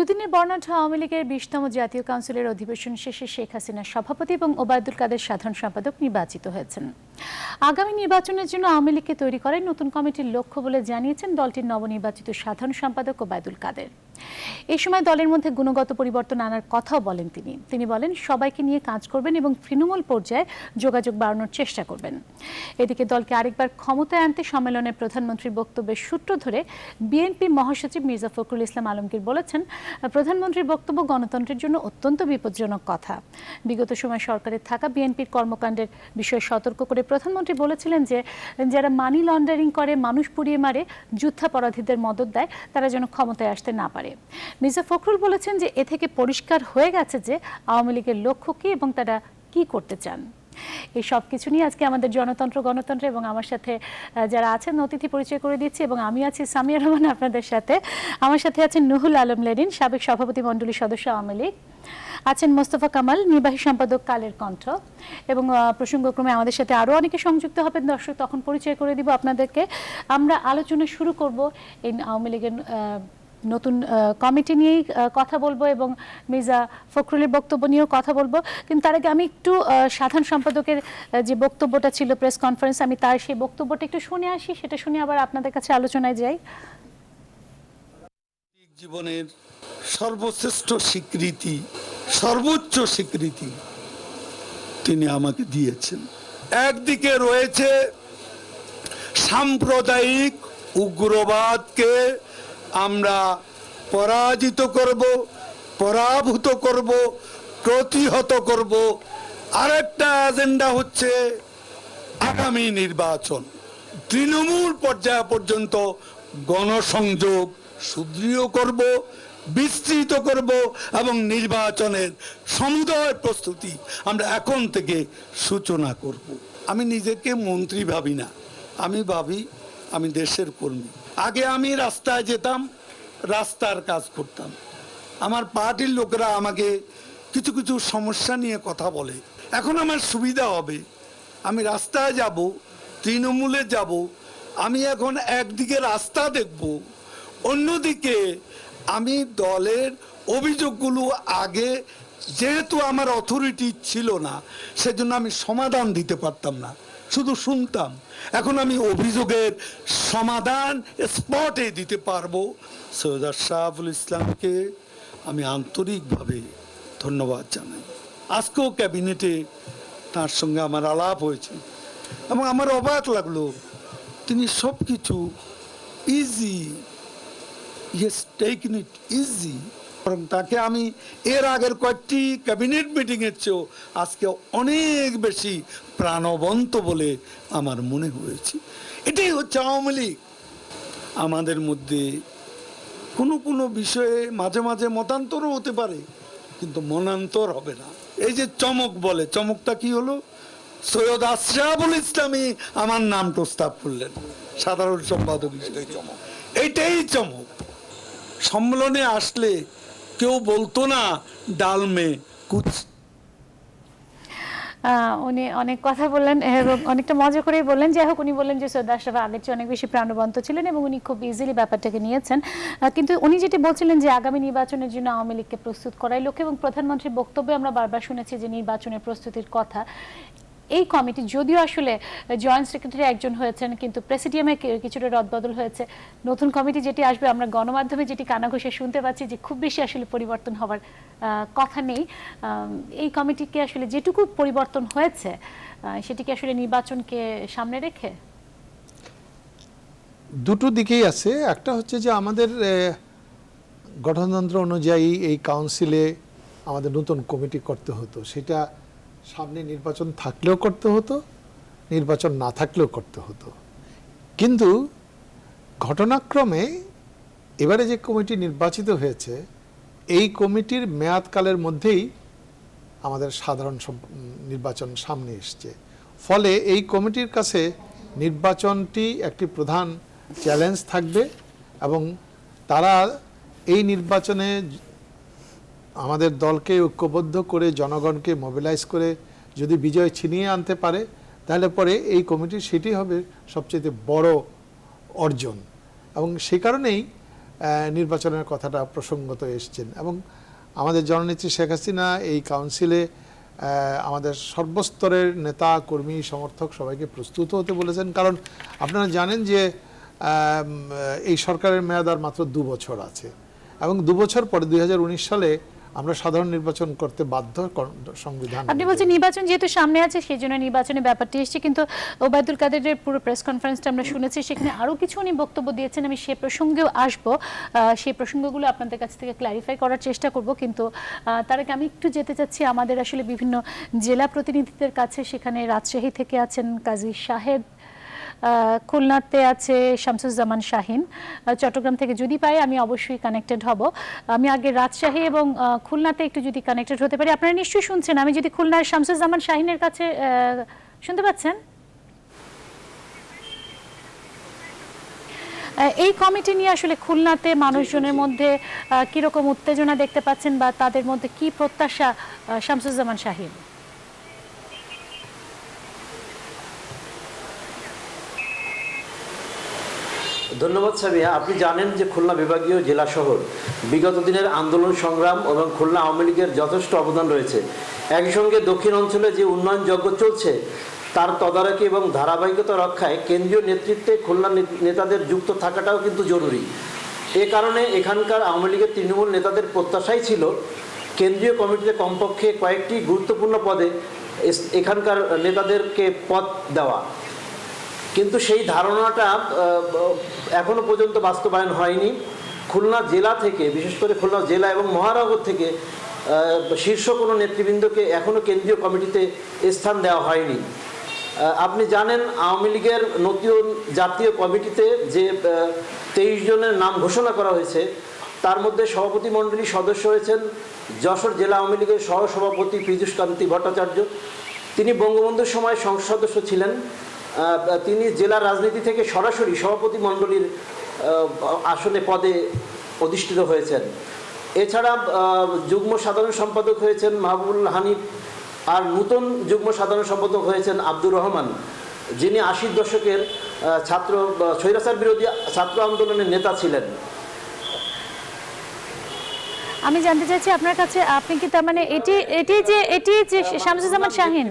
দুদিনের বর্ণাঢ্য আওয়ামী লীগের 20তম জাতীয় কাউন্সিলের অধিবেশন শেষে শেখ হাসিনার সভাপতি এবং ওবায়দুল কাদের সাধারণ সম্পাদক নির্বাচিত হয়েছেন। আগামী নির্বাচনের জন্য আওয়ামী লীগকে তৈরি করাই নতুন কমিটির লক্ষ্য বলে জানিয়েছেন দলটির নবনির্বাচিত সাধারণ সম্পাদক ওবায়দুল কাদের। এই সময় দলের মধ্যে গুণগত পরিবর্তন আনার কথাও বলেন তিনি বলেন সবাইকে নিয়ে কাজ করবেন এবং তৃণমূল পর্যায়ে যোগাযোগ বাড়ানোর চেষ্টা করবেন। এদিকে দলকে আরেকবার ক্ষমতায় আনতে সম্মেলনে প্রধানমন্ত্রীর বক্তব্যের সূত্র ধরে বিএনপি মহাসচিব মির্জা ফখরুল ইসলাম আলমগীর বলেছেন, প্রধানমন্ত্রীর বক্তব্য গণতন্ত্রের জন্য অত্যন্ত বিপজ্জনক কথা। বিগত সময় সরকারে থাকা বিএনপির কর্মকাণ্ডের বিষয়ে সতর্ক করে প্রধানমন্ত্রী বলেছিলেন যে যারা মানি লন্ডারিং করে, মানুষ পুড়িয়ে মারে, যুদ্ধাপরাধীদের মদত দেয়, তারা যেন ক্ষমতায় আসতে না পারে। মির্জা ফখরুল বলেছেন যে এ থেকে পরিষ্কার হয়ে গেছে যে আওয়ামী লীগের লক্ষ্য কি এবং তারা কি করতে চান। এই সব কিছু নিয়ে আজকে আমাদের গণতন্ত্র এবং আমার সাথে যারা আছেন অতিথি পরিচয় করে দিচ্ছি এবং আমি আছি সামিয়া রহমান আপনাদের সাথে। আমার সাথে আছেন নুহুল আলম লেডিন, সাবেক সভাপতি মণ্ডলীর সদস্য আওয়ামী লীগ, আছেন মোস্তফা কামাল, নির্বাহী সম্পাদক কালের কণ্ঠ, এবং প্রসঙ্গক্রমে আমাদের সাথে আরও অনেকে সংযুক্ত হবেন। দর্শক তখন পরিচয় করে দিব আপনাদেরকে। আমরা আলোচনা শুরু করব এই আওয়ামী লীগের নতুন কমিটি নিয়েই কথা বলবো এবং মির্জা ফখরুলের বক্তব্য নিয়েও কথা বলবো। কিন্তু তার আগে আমি একটু সাধারণ সম্পাদকের যে বক্তব্যটা ছিল প্রেস কনফারেন্স, আমি তার সেই বক্তব্যটা একটু শুনে আসি, সেটা শুনে আবার আপনাদের কাছে আলোচনায় যাই। জীবনের সর্বশ্রেষ্ঠ স্বীকৃতি, সর্বোচ্চ স্বীকৃতি তিনি আমাকে দিয়েছেন। একদিকে রয়েছে সাম্প্রদায়িক উগ্রবাদকে আমরা পরাজিত করব, পরাভূত করব, প্রতিহত করব। আরেকটা এজেন্ডা হচ্ছে আগামী নির্বাচন, তৃণমূল পর্যায় পর্যন্ত গণসংযোগ সুদৃঢ় করব, বিস্তৃত করব এবং নির্বাচনের সমুদয় প্রস্তুতি আমরা এখন থেকে সূচনা করব। আমি নিজেকে মন্ত্রী ভাবি না, আমি ভাবি আমি দেশের কর্মী। আগে আমি রাস্তায় যেতাম, রাস্তার কাজ করতাম। আমার পার্টির লোকেরা আমাকে কিছু কিছু সমস্যা নিয়ে কথা বলে। এখন আমার সুবিধা হবে, আমি রাস্তায় যাব, তৃণমূলে যাব। আমি এখন একদিকে রাস্তা দেখব, অন্যদিকে আমি দলের অভিযোগগুলো আগে যেহেতু আমার অথরিটি ছিল না, সেজন্য আমি সমাধান দিতে পারতাম না, শুধু শুনতাম। এখন আমি অভিযোগের সমাধান স্পটে দিতে পারবো। সৈয়দ আশরাফুল ইসলামকে আমি আন্তরিকভাবে ধন্যবাদ জানাই। আজকেও ক্যাবিনেটে তার সঙ্গে আমার আলাপ হয়েছে এবং আমার অবাক লাগলো, তিনি সব কিছু easy, yes taking it easy. বরং তাকে আমি এর আগের কয়েকটি ক্যাবিনেট মিটিংয়ের চেয়েও আজকে অনেক বেশি প্রাণবন্ত বলে আমার মনে হয়েছে। এটাই হচ্ছে আওয়ামী লীগ। আমাদের মধ্যে কোনো কোনো বিষয়ে মাঝে মাঝে মতান্তরও হতে পারে, কিন্তু মনান্তর হবে না। এই যে চমক বলে, চমকটা কি হলো? সৈয়দ আশরাফুল ইসলামই আমার নাম প্রস্তাব করলেন সাধারণ সম্পাদক হিসেবে। এইটাই চমক। সম্মেলনে আসলে কেউ বলতো না ডাল মে কুচ। উনি অনেক কথা বললেন এবং অনেকটা মজা করেই বললেন। যাই হোক, উনি বললেন যে সৈয়দ আশরাফ আগের চেয়ে অনেক বেশি প্রাণবন্ত ছিলেন এবং উনি খুব ইজিলি ব্যাপারটাকে নিয়েছেন। কিন্তু উনি যেটি বলছিলেন যে আগামী নির্বাচনের জন্য আওয়ামী লীগকে প্রস্তুত করাই লক্ষ্য, এবং প্রধানমন্ত্রীর বক্তব্যে আমরা বারবার শুনেছি যে নির্বাচনের প্রস্তুতির কথা। এই কমিটি যদিও আসলে জয়েন্ট সেক্রেটারি একজন হয়েছেন, কিন্তু প্রেসিডিয়ামে কিছুটা রদবদল হয়েছে। নতুন কমিটি যেটি আসবে, আমরা গণমাধ্যমে যেটি কানাঘুষে শুনতে পাচ্ছি যে খুব বেশি আসলে পরিবর্তন হওয়ার কথা নেই। এই কমিটিকে আসলে যেটুকু পরিবর্তন হয়েছে সেটিকে আসলে নির্বাচনকে সামনে রেখে দুটো দিকেই আছে। একটা হচ্ছে যে আমাদের গঠনতন্ত্র অনুযায়ী এই কাউন্সিলে আমাদের নতুন কমিটি করতে হতো, সেটা সামনে নির্বাচন থাকলেও করতে হতো, নির্বাচন না থাকলেও করতে হতো। কিন্তু ঘটনাক্রমে এবারে যে কমিটি নির্বাচিত হয়েছে, এই কমিটির মেয়াদকালের মধ্যেই আমাদের সাধারণ নির্বাচন সামনে এসছে। ফলে এই কমিটির কাছে নির্বাচনটি একটি প্রধান চ্যালেঞ্জ থাকবে এবং তারা এই নির্বাচনে আমাদের দলকে ঐক্যবদ্ধ করে জনগণকে মোবিলাইজ করে যদি বিজয় ছিনিয়ে আনতে পারে, তাহলে পরে এই কমিটির সেটি হবে সবচেয়ে বড় অর্জন। এবং সে কারণেই নির্বাচনের কথাটা প্রসঙ্গত এসছেন এবং আমাদের জননেত্রী শেখ হাসিনা এই কাউন্সিলে আমাদের সর্বস্তরের নেতা কর্মী সমর্থক সবাইকে প্রস্তুত হতে বলেছেন। কারণ আপনারা জানেন যে এই সরকারের মেয়াদ আর মাত্র 2 বছর আছে এবং 2 বছর পরে 2019 সালে আমরা সাধারণ নির্বাচন করতে বাধ্য সংবিধান। আপনি বলছেন নির্বাচন যেহেতু সামনে আছে সেই জন্য নির্বাচনের ব্যাপারটি এসেছে, কিন্তু ওবায়দুল কাদেরের পুরো প্রেস কনফারেন্সটা আমরা শুনেছি, সেখানে আরও কিছু উনি বক্তব্য দিয়েছেন। আমি সে প্রসঙ্গেও আসবো, সেই প্রসঙ্গগুলো আপনাদের কাছ থেকে ক্ল্যারিফাই করার চেষ্টা করব, কিন্তু তার আগে আমি একটু যেতে চাচ্ছি আমাদের আসলে বিভিন্ন জেলা প্রতিনিধিদের কাছে। সেখানে রাজশাহী থেকে আছেন কাজী সাহেব, খুলনাতে আছে শামসুজ্জামান শাহিন, চট্টগ্রাম থেকে যদি পাই আমি অবশ্যই কানেক্টেড হব। আমি আগে রাজশাহী এবং খুলনাতে একটু যদি কানেক্টেড হতে পারি। আপনারা নিশ্চয়ই শুনছেন, আমি যদি খুলনার শামসুজ্জামান শাহিনের কাছে, শুনতে পাচ্ছেন? এই কমিটি নিয়ে আসলে খুলনাতে মানুষজনের মধ্যে কিরকম উত্তেজনা দেখতে পাচ্ছেন বা তাদের মধ্যে কি প্রত্যাশা? শামসুজ্জামান শাহিন। ধন্যবাদ সামিয়া। আপনি জানেন যে খুলনা বিভাগীয় জেলা শহর, বিগত দিনের আন্দোলন সংগ্রাম এবং খুলনা আওয়ামী লীগের যথেষ্ট অবদান রয়েছে। একই সঙ্গে দক্ষিণ অঞ্চলে যে উন্নয়ন যজ্ঞ চলছে তার তদারকি এবং ধারাবাহিকতা রক্ষায় কেন্দ্রীয় নেতৃত্বে খুলনা নেতাদের যুক্ত থাকাটাও কিন্তু জরুরি। এ কারণে এখানকার আওয়ামী লীগের তৃণমূল নেতাদের প্রত্যাশাই ছিল কেন্দ্রীয় কমিটিতে কমপক্ষে কয়েকটি গুরুত্বপূর্ণ পদে এখানকার নেতাদেরকে পদ দেওয়া, কিন্তু সেই ধারণাটা এখনো পর্যন্ত বাস্তবায়ন হয়নি। খুলনা জেলা থেকে, বিশেষ করে খুলনা জেলা এবং মহানগর থেকে শীর্ষ কোনো নেতৃবৃন্দকে এখনো কেন্দ্রীয় কমিটিতে স্থান দেওয়া হয়নি। আপনি জানেন আওয়ামী লীগের নতুন জাতীয় কমিটিতে যে 23 জনের নাম ঘোষণা করা হয়েছে তার মধ্যে সভাপতি মণ্ডলীর সদস্য হয়েছেন যশোর জেলা আওয়ামী লীগের সহসভাপতি পীযূষ কান্তি ভট্টাচার্য। তিনি বঙ্গবন্ধুর সময় সংসদ সদস্য ছিলেন। তিনি জেলা রাজনীতি থেকে সরাসরি সভাপতি মণ্ডলীর আসনে পদে অধিষ্ঠিত হয়েছেন। এছাড়া যুগ্ম সাধারণ সম্পাদক হয়েছেন মাহবুবুল হানিফ, আর নতুন যুগ্ম সাধারণ সম্পাদক হয়েছেন আব্দুর রহমান, যিনি 80 দশকের স্বৈরাচার বিরোধী ছাত্র আন্দোলনের নেতা ছিলেন। আমি জানতে চাইছি আপনার কাছে, আপনি কি তার মানে এটি যে শামসুজ্জামান শাহিন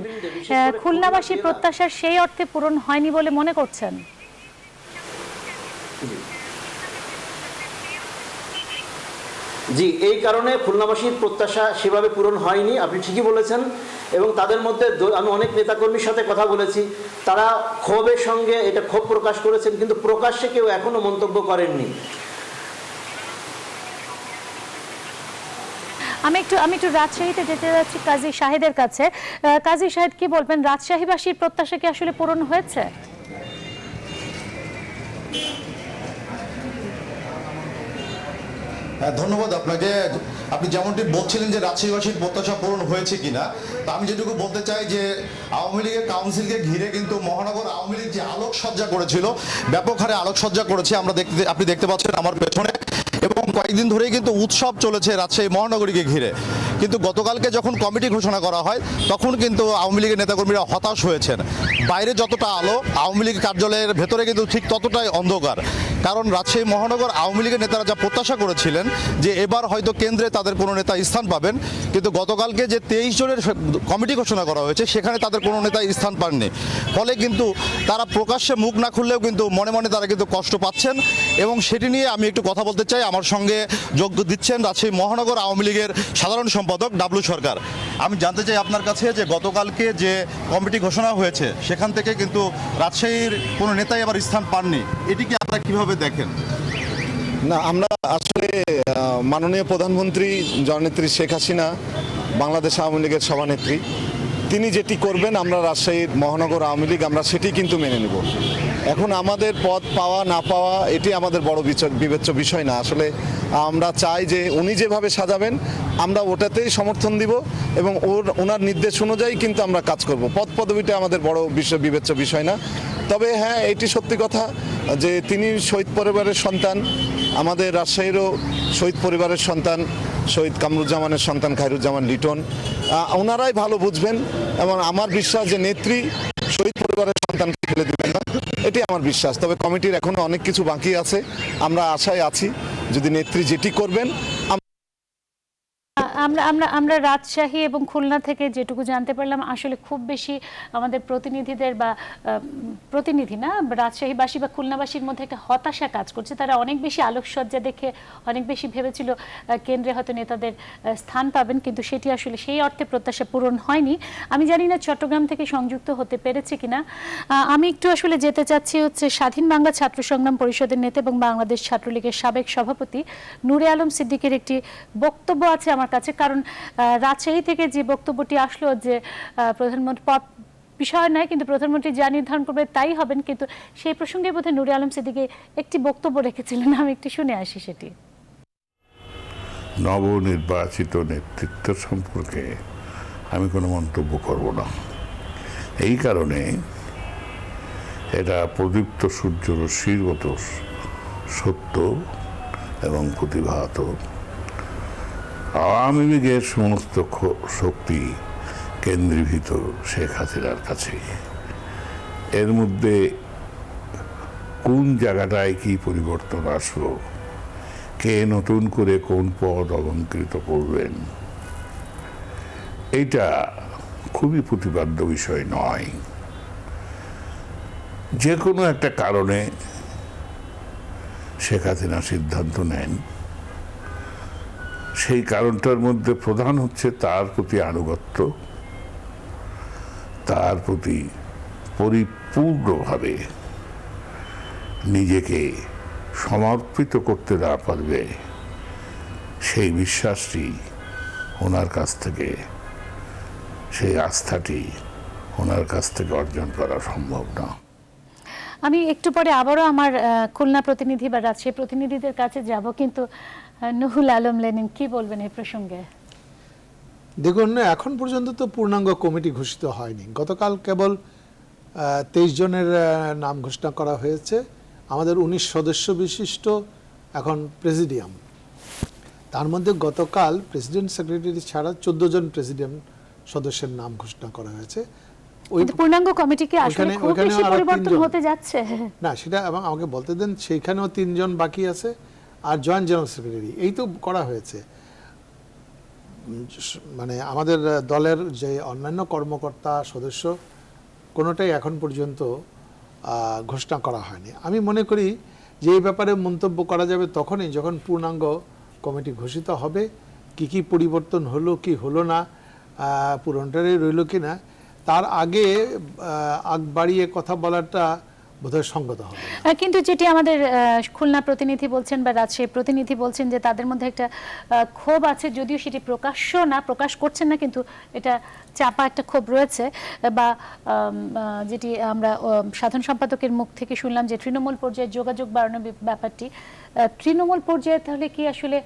খুলনাবাসীর প্রত্যাশার সেই অর্থে পূরণ হয়নি বলে মনে করছেন? জি, এই কারণে খুলনাবাসীর প্রত্যাশা সেভাবে পূরণ হয়নি, আপনি ঠিকই বলেছেন। এবং তাদের মধ্যে আমি অনেক নেতাকর্মীর সাথে কথা বলেছি, তারা ক্ষোভের সঙ্গে এটা ক্ষোভ প্রকাশ করেছেন, কিন্তু প্রকাশ্যে কেউ এখনো মন্তব্য করেননি। আমি একটু রাজশাহীতে যেতে যাচ্ছি কাজী শাহেদের কাছে। কাজী শাহেদ, কি বলবেন, রাজশাহীবাসীর প্রত্যাশা কি আসলে পূরণ হয়েছে? ধন্যবাদ আপনাকে। আপনি যেমনটি বলছিলেন যে রাজশাহীবাসীর প্রত্যাশা পূরণ হয়েছে কিনা, তা আমি যেটুকু বলতে চাই যে আওয়ামী লীগের কাউন্সিলকে ঘিরে কিন্তু মহানগর আওয়ামী লীগ যে আলোকসজ্জা করেছিল, ব্যাপক হারে আলোকসজ্জা করেছে আপনি দেখতে পাচ্ছেন আমার পেছনে, এবং কয়েকদিন ধরেই কিন্তু উৎসব চলেছে রাজশাহী মহানগরীকে ঘিরে। কিন্তু গতকালকে যখন কমিটি ঘোষণা করা হয় তখন কিন্তু আওয়ামী লীগের নেতাকর্মীরা হতাশ হয়েছেন। বাইরে যতটা আলো, আওয়ামী লীগ কার্যালয়ের ভেতরে কিন্তু ঠিক ততটাই অন্ধকার। কারণ রাজশাহী মহানগর আওয়ামী লীগের নেতারা যা প্রত্যাশা করেছিলেন যে এবার হয়তো কেন্দ্রে তাদের কোনো নেতা স্থান পাবেন, কিন্তু গতকালকে যে 23 জনের কমিটি ঘোষণা করা হয়েছে সেখানে তাদের কোনো নেতা স্থান পাননি। ফলে কিন্তু তারা প্রকাশ্যে মুখ না খুললেও কিন্তু মনে মনে তারা কিন্তু কষ্ট পাচ্ছেন, এবং সেটি নিয়ে আমি একটু কথা বলতে চাই। আমার সঙ্গে যোগ দিচ্ছেন রাজশাহী মহানগর আওয়ামী লীগের সাধারণ সম্পাদক ডাবলু সরকার। আমি জানতে চাই আপনার কাছে যে গতকালকে যে কমিটি ঘোষণা হয়েছে সেখান থেকে কিন্তু রাজশাহীর কোনো নেতাই আবার স্থান পাননি, এটিকে আপনারা কিভাবে দেখেন? না, আমরা আসলে মাননীয় প্রধানমন্ত্রী জননেত্রী শেখ হাসিনা, বাংলাদেশ আওয়ামী লীগের সভানেত্রী, তিনি যেটি করবেন আমরা রাজশাহীর মহানগর আওয়ামী লীগ আমরা সেটি কিন্তু মেনে নেব। এখন আমাদের পদ পাওয়া না পাওয়া এটি আমাদের বড় বিবেচ্য বিষয় না। আসলে আমরা চাই যে উনি যেভাবে সাজাবেন আমরা ওটাতেই সমর্থন দিব, এবং ওনার নির্দেশ অনুযায়ী কিন্তু আমরা কাজ করব। পদ পদবিটা আমাদের বড় বিবেচ্য বিষয় না। তবে হ্যাঁ, এটি সত্যি কথা যে তিনি শহীদ পরিবারের সন্তান, আমাদের রাজশাহীরও শহীদ পরিবারের সন্তান, শহীদ কামরুজ্জামানের সন্তান খায়রুজ্জামান লিটন, ওনারাই ভালো বুঝবেন, এবং আমার বিশ্বাস যে নেত্রী শহীদ পরিবারের সন্তানকে ফেলে দিবেন না। এটাই আমার বিশ্বাস। তবে কমিটির এখনো অনেক কিছু বাকি আছে, আমরা আশায় আছি যদি নেত্রী যেটি করবেন। আমরা রাজশাহী এবং খুলনা থেকে যেটুকু জানতে পারলাম, আসলে খুব বেশি আমাদের প্রতিনিধিদের বা প্রতিনিধি না, রাজশাহীবাসী বা খুলনাবাসীর মধ্যে একটা হতাশা কাজ করছে। তারা অনেক বেশি আলোকসজ্জা দেখে অনেক বেশি ভেবেছিল কেন্দ্রে হয়তো নেতাদের স্থান পাবেন, কিন্তু সেটি আসলে সেই অর্থে প্রত্যাশা পূরণ হয়নি। আমি জানি না চট্টগ্রাম থেকে সংযুক্ত হতে পেরেছে কিনা। আমি একটু আসলে যেতে চাচ্ছি হচ্ছে স্বাধীন বাংলা ছাত্র সংগ্রাম পরিষদের নেতা এবং বাংলাদেশ ছাত্রলীগের সাবেক সভাপতি নূরে আলম সিদ্দিকের একটি বক্তব্য আছে আমার কাছে। কারণ রাজশাহী থেকে যে বক্তব্যটি আসলো যে প্রধানমন্ত্রী পদ বিষয় নয়, কিন্তু প্রধানমন্ত্রী যা নির্ধারণ করবে তাই হবেন, কিন্তু সেই প্রসঙ্গে বোধহয় নূরে আলম সিদ্দিকী একটি বক্তব্য রেখেছিলেন, আমি একটু শুনে আসি সেটি। নবনির্বাচিত নেতৃত্ব সম্পর্কে আমি কোনো মন্তব্য করব না। এই কারণে এটা প্রদীপ্ত সূর্যরশ্মির মতো সত্য এবং প্রতিভাত। আওয়ামী লীগের সমস্ত শক্তি কেন্দ্রীভূত শেখ হাসিনার কাছে। এর মধ্যে কোন জায়গাটায় কি পরিবর্তন আসলো, কে নতুন করে কোন পদ অলঙ্কৃত করবেন, এইটা খুবই প্রতিপাদ্য বিষয় নয়। যে কোনো একটা কারণে শেখ হাসিনা সিদ্ধান্ত নেন, সেই কারণটার মধ্যে প্রধান হচ্ছে তার প্রতি আনুগত্য, তার প্রতি পরিপূর্ণভাবে নিজেকে সমর্পিত করতে না পারবে সেই বিশ্বাসটি ওনার কাছ থেকে, সেই আস্থাটি ওনার কাছ থেকে অর্জন করা সম্ভব না। আমি একটু পরে আবারও আমার খুলনা প্রতিনিধি বা রাজশাহী প্রতিনিধিদের কাছে যাব, কিন্তু নুহুল আলম লেনিন কি বলবেন এই প্রসঙ্গে? দেখুন, এখন পর্যন্ত তো পূর্ণাঙ্গ কমিটি ঘোষিত হয়নি। গতকাল কেবল 23 জনের নাম ঘোষণা করা হয়েছে। আমাদের 19 সদস্য বিশিষ্ট এখন প্রেসিডিয়াম, তার মধ্যে গতকাল প্রেসিডেন্ট সেক্রেটারি ছাড়া 14 জন প্রেসিডেন্ট সদস্যের নাম ঘোষণা করা হয়েছে। ওই পূর্ণাঙ্গ কমিটি কি আসলে খুব বেশি পরিবর্তন হতে যাচ্ছে? না, সেটা আমাকে বলতে দেন। সেইখানেও 3 জন বাকি আছে, আর জয়েন্ট জেনারেল সেক্রেটারি এই তো করা হয়েছে। মানে আমাদের দলের যে অন্যান্য কর্মকর্তা সদস্য কোনোটাই এখন পর্যন্ত ঘোষণা করা হয়নি। আমি মনে করি যে এই ব্যাপারে মন্তব্য করা যাবে তখনই যখন পূর্ণাঙ্গ কমিটি ঘোষিত হবে। কি কি পরিবর্তন হলো কি হলো না, পুরনটারই রইল কি না, তার আগে আগ বাড়িয়ে কথা বলাটা বোধহয় সঙ্গত হবে। কিন্তু যেটি আমাদের খুলনা প্রতিনিধি বলছেন বা রাজশাহী প্রতিনিধি বলছেন যে তাদের মধ্যে একটা ক্ষোভ আছে, যদিও সেটি প্রকাশ করছেন না, কিন্তু এটা চাপা একটা ক্ষোভ রয়েছে। বা যেটি আমরা সাধারণ সম্পাদকের মুখ থেকে শুনলাম যে তৃণমূল পর্যায়ে যোগাযোগ বাড়ানোর ব্যাপারটি, তৃণমূল পর্যায়ে তাহলে কি আসলে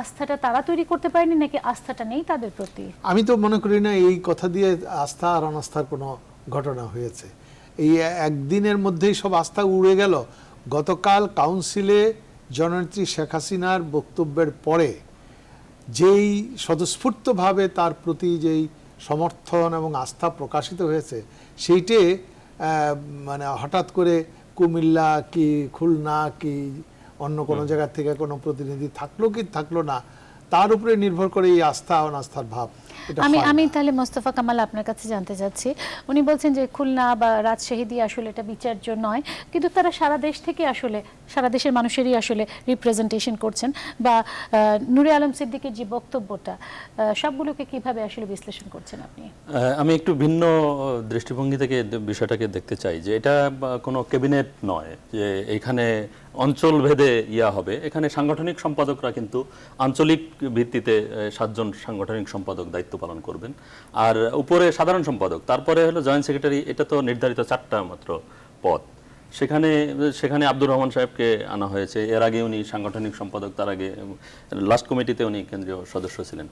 আস্থাটা তারা তৈরি করতে পারেনি, নাকি আস্থাটা নেই তাদের প্রতি? আমি তো মনে করি না এই কথা দিয়ে আস্থা আর অনাস্থার কোনো ঘটনা হয়েছে। এই একদিনের মধ্যেই সব আস্থা উড়ে গেল। গতকাল কাউন্সিলে জননেত্রী শেখ হাসিনার বক্তব্যের পরে যেই স্বতঃস্ফূর্তভাবে তার প্রতি যেই সমর্থন এবং আস্থা প্রকাশিত হয়েছে, সেইটে মানে হঠাৎ করে কুমিল্লা কি খুলনা কি অন্য কোনো জায়গা থেকে কোনো প্রতিনিধি থাকলো কি থাকলো না, তার উপরে নির্ভর করে এই আস্থা অনাস্থার ভাব। আমি তাহলে মোস্তফা কামাল আপনার কাছে জানতে চাচ্ছি। উনি বলছেন যে খুলনা বা রাজশাহী দিয়ে আসলে এটা বিচার্য নয়, কিন্তু তারা সারা দেশ থেকে আসলে সারা দেশের মানুষেরই আসলে রিপ্রেজেন্টেশন করছেন। বা নূরে আলম সিদ্দিকের যে বক্তব্যটা, সবগুলোকে কিভাবে আসলে বিশ্লেষণ করছেন আপনি? আমি একটু ভিন্ন দৃষ্টিভঙ্গি থেকে বিষয়টাকে দেখতে চাই যে এটা কোনো ক্যাবিনেট নয় যে এখানে অঞ্চল ভেদে হবে। এখানে সাংগঠনিক সম্পাদকরা কিন্তু আঞ্চলিক ভিত্তিতে 7 জন সাংগঠনিক সম্পাদক দায়িত্ব পালন করবেন, আর উপরে সাধারণ সম্পাদক, তারপরে হলো জয়েন্ট সেক্রেটারি। এটা তো নির্ধারিত 4টা মাত্র পদ। সেখানে আব্দুর রহমান সাহেবকে আনা হয়েছে। এর আগে উনি সাংগঠনিক সম্পাদক, তার আগে লাস্ট কমিটিতে উনি কেন্দ্রীয় সদস্য ছিলেন।